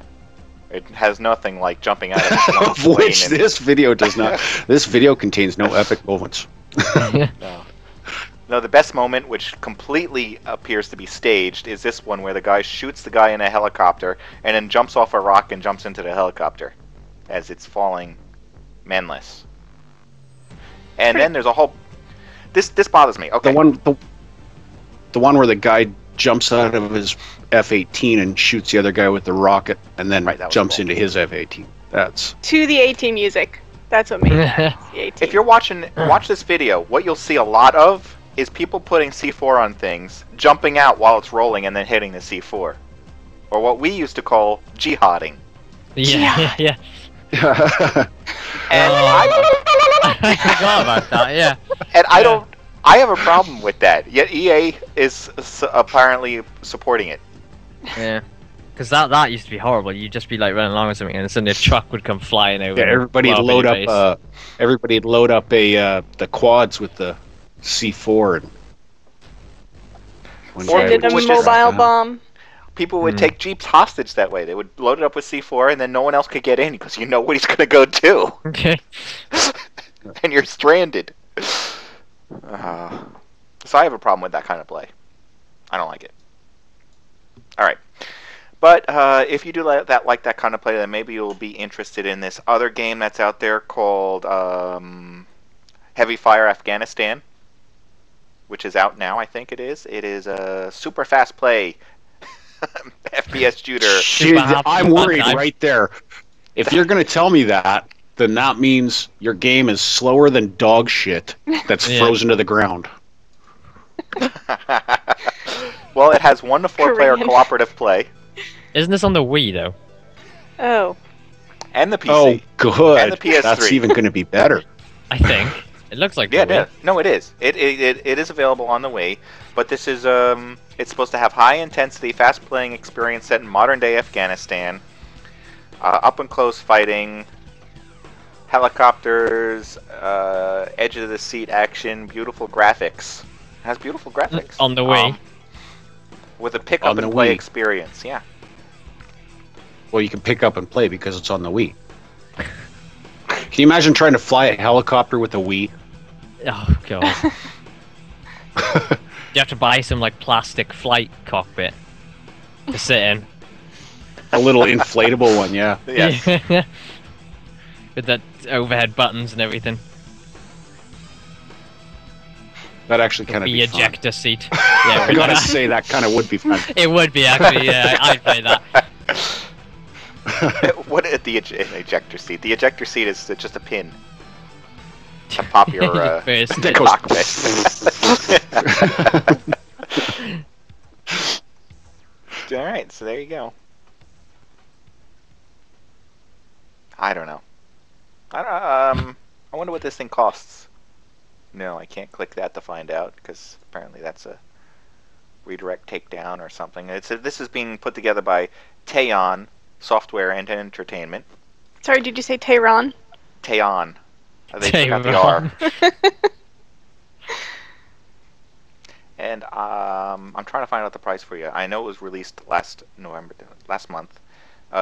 It has nothing like jumping out of Of which this video does not. This video contains no epic moments. No, the best moment, which completely appears to be staged, is this one where the guy shoots the guy in a helicopter and then jumps off a rock and jumps into the helicopter as it's falling manless. And then there's a whole... This bothers me. Okay. The one where the guy jumps out of his F-18 and shoots the other guy with the rocket and then jumps into his F-18. That's... To the A-Team music. That's what made that. The A-Team. If you're watch this video, what you'll see a lot of is people putting C4 on things, jumping out while it's rolling and then hitting the C4. Or what we used to call jihading. Yeah. And I forgot about that, yeah. And I have a problem with that, yet EA is apparently supporting it. Yeah. Because that used to be horrible. You'd just be like running along or something, and suddenly a truck would come flying over. Yeah, everybody'd load up the quads with the C4 and send it a mobile bomb. People would take Jeeps hostage that way. They would load it up with C4, and then no one else could get in because you know what he's going to go do. Okay. And you're stranded. So I have a problem with that kind of play. I don't like it. All right. But if you do like that kind of play, then maybe you'll be interested in this other game that's out there called Heavy Fire Afghanistan, which is out now, I think it is. It is a super fast play FPS shooter. I'm worried right there. If you're going to tell me that, then that means your game is slower than dog shit that's frozen to the ground. Well, it has 1 to 4 player cooperative play. Isn't this on the Wii, though? Oh. And the PC. Oh, good. And the PS3. That's even going to be better. I think. It looks like No, it is. It is available on the Wii, but this is it's supposed to have high intensity, fast playing experience set in modern day Afghanistan, up and close fighting, helicopters, edge of the seat action, beautiful graphics. It has beautiful graphics on the Wii. With a pick up and play experience. Yeah. Well, you can pick up and play because it's on the Wii. Can you imagine trying to fly a helicopter with a Wii? Oh god. You have to buy some like plastic flight cockpit to sit in. A little inflatable one, yeah. Yes. With that overhead buttons and everything. That actually kind of be fun. Ejector seat. Yeah, I gotta say, that kind of would be fun. It would be actually. Yeah, I'd play that. What is the ejector seat? The ejector seat is just a pin to pop your cockpit. All right, so there you go. I don't know. I wonder what this thing costs. No, I can't click that to find out because apparently that's a redirect takedown or something. This is being put together by Taeon Software and Entertainment. Sorry, did you say Tehran? Taeon. They forgot the R. And I'm trying to find out the price for you. I know it was released last month.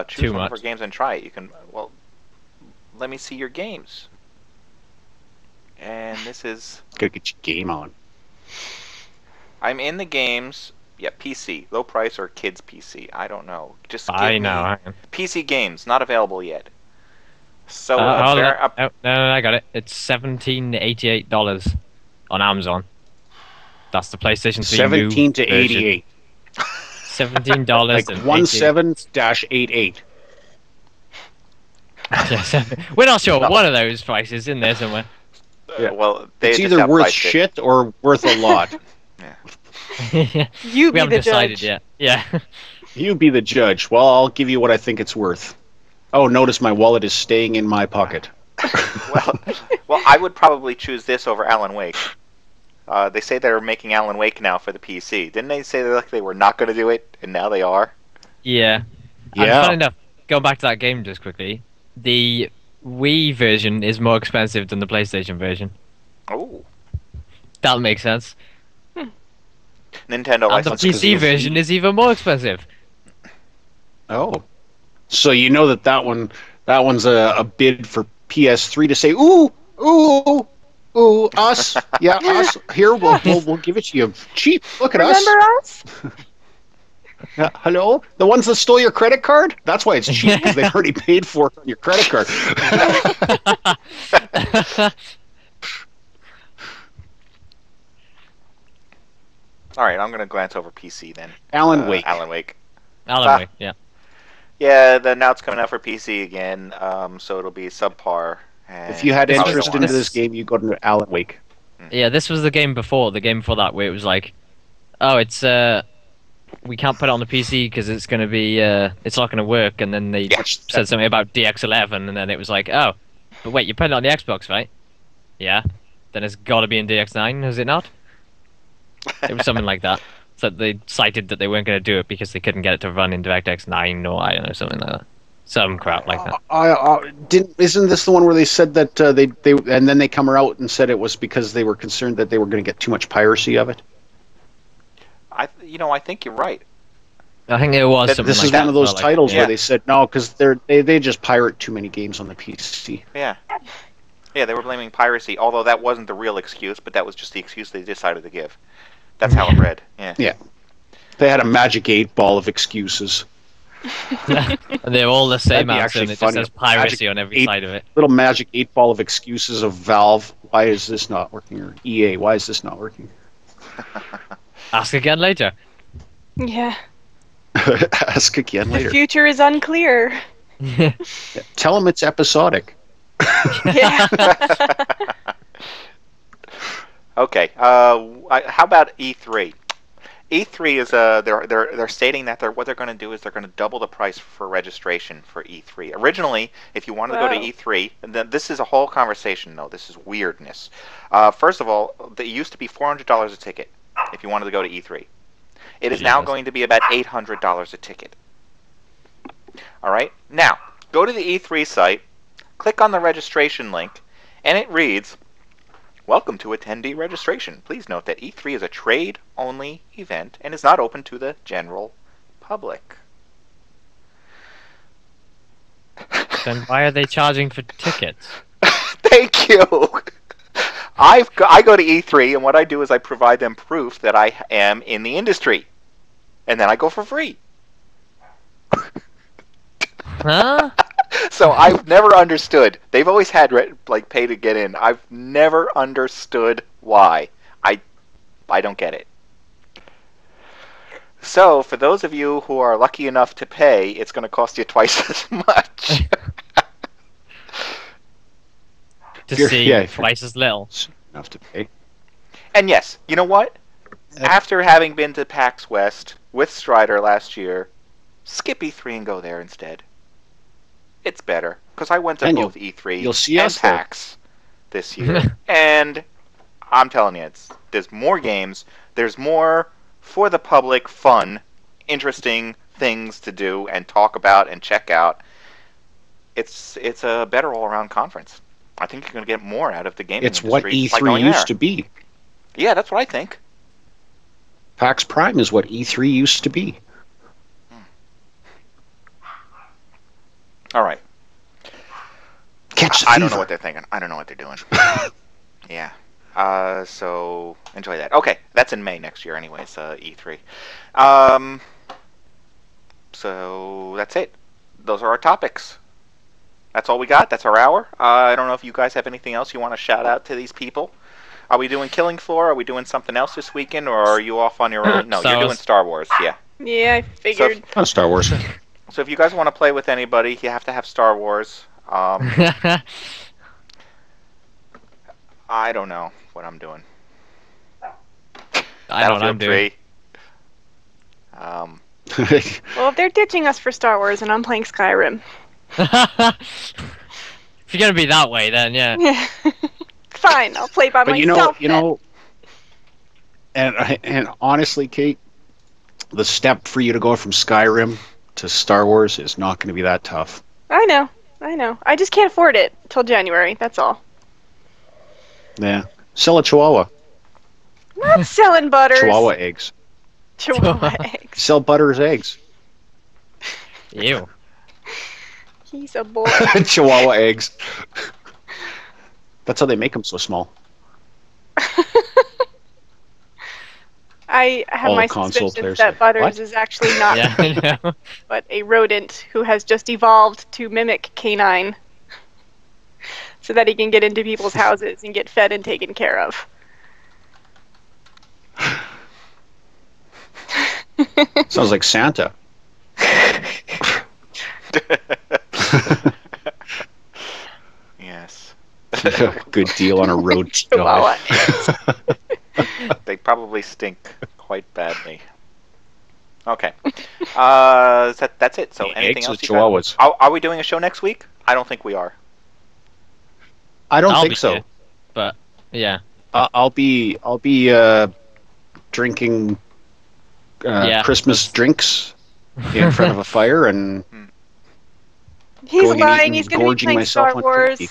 Choose one of our games and try it. You can let me see your games. And this is... Gotta get your game on. I'm in the games. Yeah, PC. Low price or kids PC. I don't know. Just give I me know. PC games. Not available yet. So, No, I got it. It's $17.88 on Amazon. That's the PlayStation 3 17 to version. 88. $17 Like and 17-88. Yes, we're not sure. One of those prices in there somewhere. Yeah. Well, It's either worth shit or worth a lot. Yeah. You We be haven't the decided judge. yet. Yeah. You be the judge. Well, I'll give you what I think it's worth. Oh, notice my wallet is staying in my pocket. well, I would probably choose this over Alan Wake. They say they're making Alan Wake now for the PC. Didn't they say they were not going to do it, and now they are? Yeah. And Yeah. funny enough, going back to that game just quickly, the Wii version is more expensive than the PlayStation version. Oh. That makes sense. Nintendo And the license. PC version is even more expensive. Oh. So you know that one's a bid for PS3 to say, ooh, ooh, ooh, us. Yeah, us. Here, we'll give it to you cheap. Look at Remember us? Hello? The ones that stole your credit card? That's why it's cheap, because they've already paid for it on your credit card. All right, I'm going to glance over PC then. Alan Wake. Alan Wake. Alan Wake, yeah. Yeah, now it's coming out for PC again, so it'll be subpar. And If you had This was- interest into this game, you go to Alan Wake. Yeah, this was the game before that, where it was like, oh, it's we can't put it on the PC because it's going to be it's not going to work, and then they said something about DX11, and then it was like, oh, but wait, you put it on the Xbox, right? Yeah, then it's got to be in DX9, has it not? It was something like that. So they cited that they weren't going to do it because they couldn't get it to run in DirectX 9 or I don't know, something like that. Some crap like that. Isn't this the one where they said that they and then they come out and said it was because they were concerned that they were going to get too much piracy of it? I think you're right. I think it was something This like is that. one of those as well, titles yeah. where they said no because they just pirate too many games on the PC. Yeah. Yeah, they were blaming piracy, although that wasn't the real excuse, but that was just the excuse they decided to give. That's how it read. Yeah. Yeah. They had a magic 8-ball of excuses. and they're all the same That'd be answer, actually and it just funny. says piracy Magic on every 8 side of it. Little magic 8-ball of excuses of Valve. Why is this not working? Or EA, why is this not working? Ask again later. Yeah. Ask again The later. future is unclear. Yeah. Tell them it's episodic. Yeah. Okay. How about E3? E3 is they're stating that what they're going to do is they're going to double the price for registration for E3. Originally, if you wanted to go to E3, and then this is a whole conversation though. This is weirdness. First of all, it used to be $400 a ticket if you wanted to go to E3. It is now going to be about $800 a ticket. All right. Now go to the E3 site, click on the registration link, and it reads, "Welcome to attendee registration. Please note that E3 is a trade-only event and is not open to the general public." Then why are they charging for tickets? Thank you. I go to E3, and what I do is I provide them proof that I am in the industry, and then I go for free. Huh? So I've never understood. They've always had pay to get in. I've never understood why. I don't get it. So for those of you who are lucky enough to pay, it's going to cost you twice as much. To see twice as little. Enough to pay. And yes, you know what? After having been to PAX West with Stryder last year, skip E3 and go there instead. It's better, because I went to And both E3 you'll see and us there. PAX this year, and I'm telling you, there's more games, there's more for the public, fun, interesting things to do and talk about and check out. It's a better all-around conference. I think you're going to get more out of the gaming It's what industry by E3 going used there. to be. Yeah, that's what I think. PAX Prime is what E3 used to be. All right. Can't catch the I don't know fever. what they're thinking. I don't know what they're doing. Yeah. So enjoy that. Okay, that's in May next year, anyways. E3. So that's it. Those are our topics. That's all we got. That's our hour. I don't know if you guys have anything else you want to shout out to these people. Are we doing Killing Floor? Are we doing something else this weekend, or are you off on your own? No, you're doing Star Wars. Yeah. Yeah, I figured. Star Wars. So if you guys want to play with anybody, you have to have Star Wars. I don't know what I'm doing. I know what I'm doing. Well, if they're ditching us for Star Wars and I'm playing Skyrim. If you're gonna be that way, then yeah. Yeah. Fine, I'll play by But myself. and honestly, Kate, the step for you to go from Skyrim to Star Wars is not going to be that tough. I know. I just can't afford it till January, that's all. Yeah. Sell a Chihuahua. Not selling butters. Chihuahua eggs. Chihuahua eggs. Sell Butter's eggs. Ew. He's a boy. Chihuahua eggs. That's how they make them so small. I have All my console suspicions players that say, Butters "What?" is actually not Yeah, I know. but a rodent who has just evolved to mimic canine so that he can get into people's houses and get fed and taken care of. Sounds like Santa. Yes. Good deal on a road Chihuahua dog. They probably stink quite badly. Okay. That's it. So anything Eggs else with you got? Chihuahuas. Are we doing a show next week? I don't think we are. I don't I'll think be so. here, but yeah. I'll be drinking Christmas drinks in front of a fire and He's going and lying. eating, He's going to be gorging playing myself Star on Wars. turkey.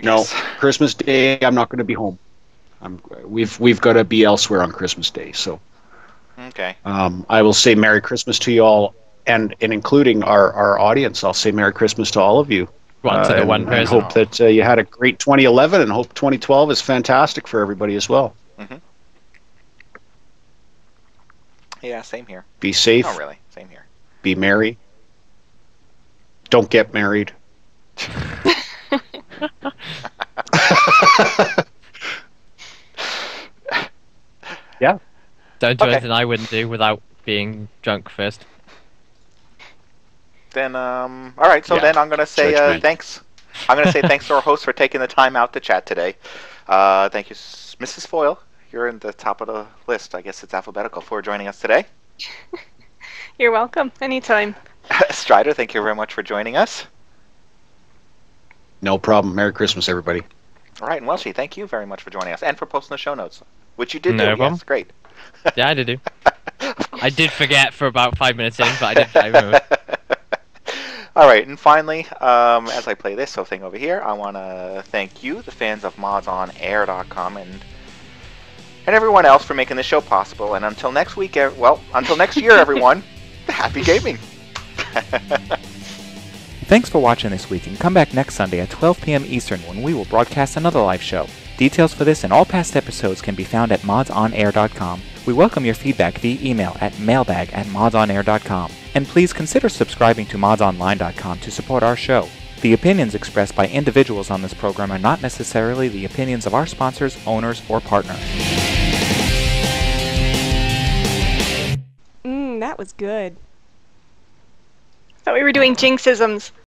No, Yes. Christmas Day I'm not going to be home. We've got to be elsewhere on Christmas Day. So Okay. I will say Merry Christmas to you all, and including our audience. I'll say Merry Christmas to all of you. What, to the one and person? hope that you had a great 2011, and hope 2012 is fantastic for everybody as well. Mm-hmm. Yeah, same here. Be safe. Oh, really? Same here. Be merry. Don't get married. Yeah. Don't do Okay. anything I wouldn't do without being drunk first. Then, all right. So Yeah. then I'm gonna say Judgment. thanks. I'm gonna say thanks to our host for taking the time out to chat today. Thank you, Mrs. Foyle. You're in the top of the list. I guess it's alphabetical for joining us today. You're welcome. Anytime. Stryder, thank you very much for joining us. No problem. Merry Christmas, everybody. All right, and Welshy, thank you very much for joining us and for posting the show notes, which you did No do. problem. Yes, great. Yeah, I did do. I did forget for about 5 minutes in, but I remember. All right, and finally, as I play this thing over here, I want to thank you, the fans of MODSonair.com, and everyone else for making this show possible. And until next week, until next year, everyone, happy gaming. Thanks for watching this week, and come back next Sunday at 12 p.m. Eastern when we will broadcast another live show. Details for this and all past episodes can be found at MODSonair.com. We welcome your feedback via email at mailbag@MODSonair.com. And please consider subscribing to MODSonline.com to support our show. The opinions expressed by individuals on this program are not necessarily the opinions of our sponsors, owners, or partners. That was good. Thought we were doing jinxisms.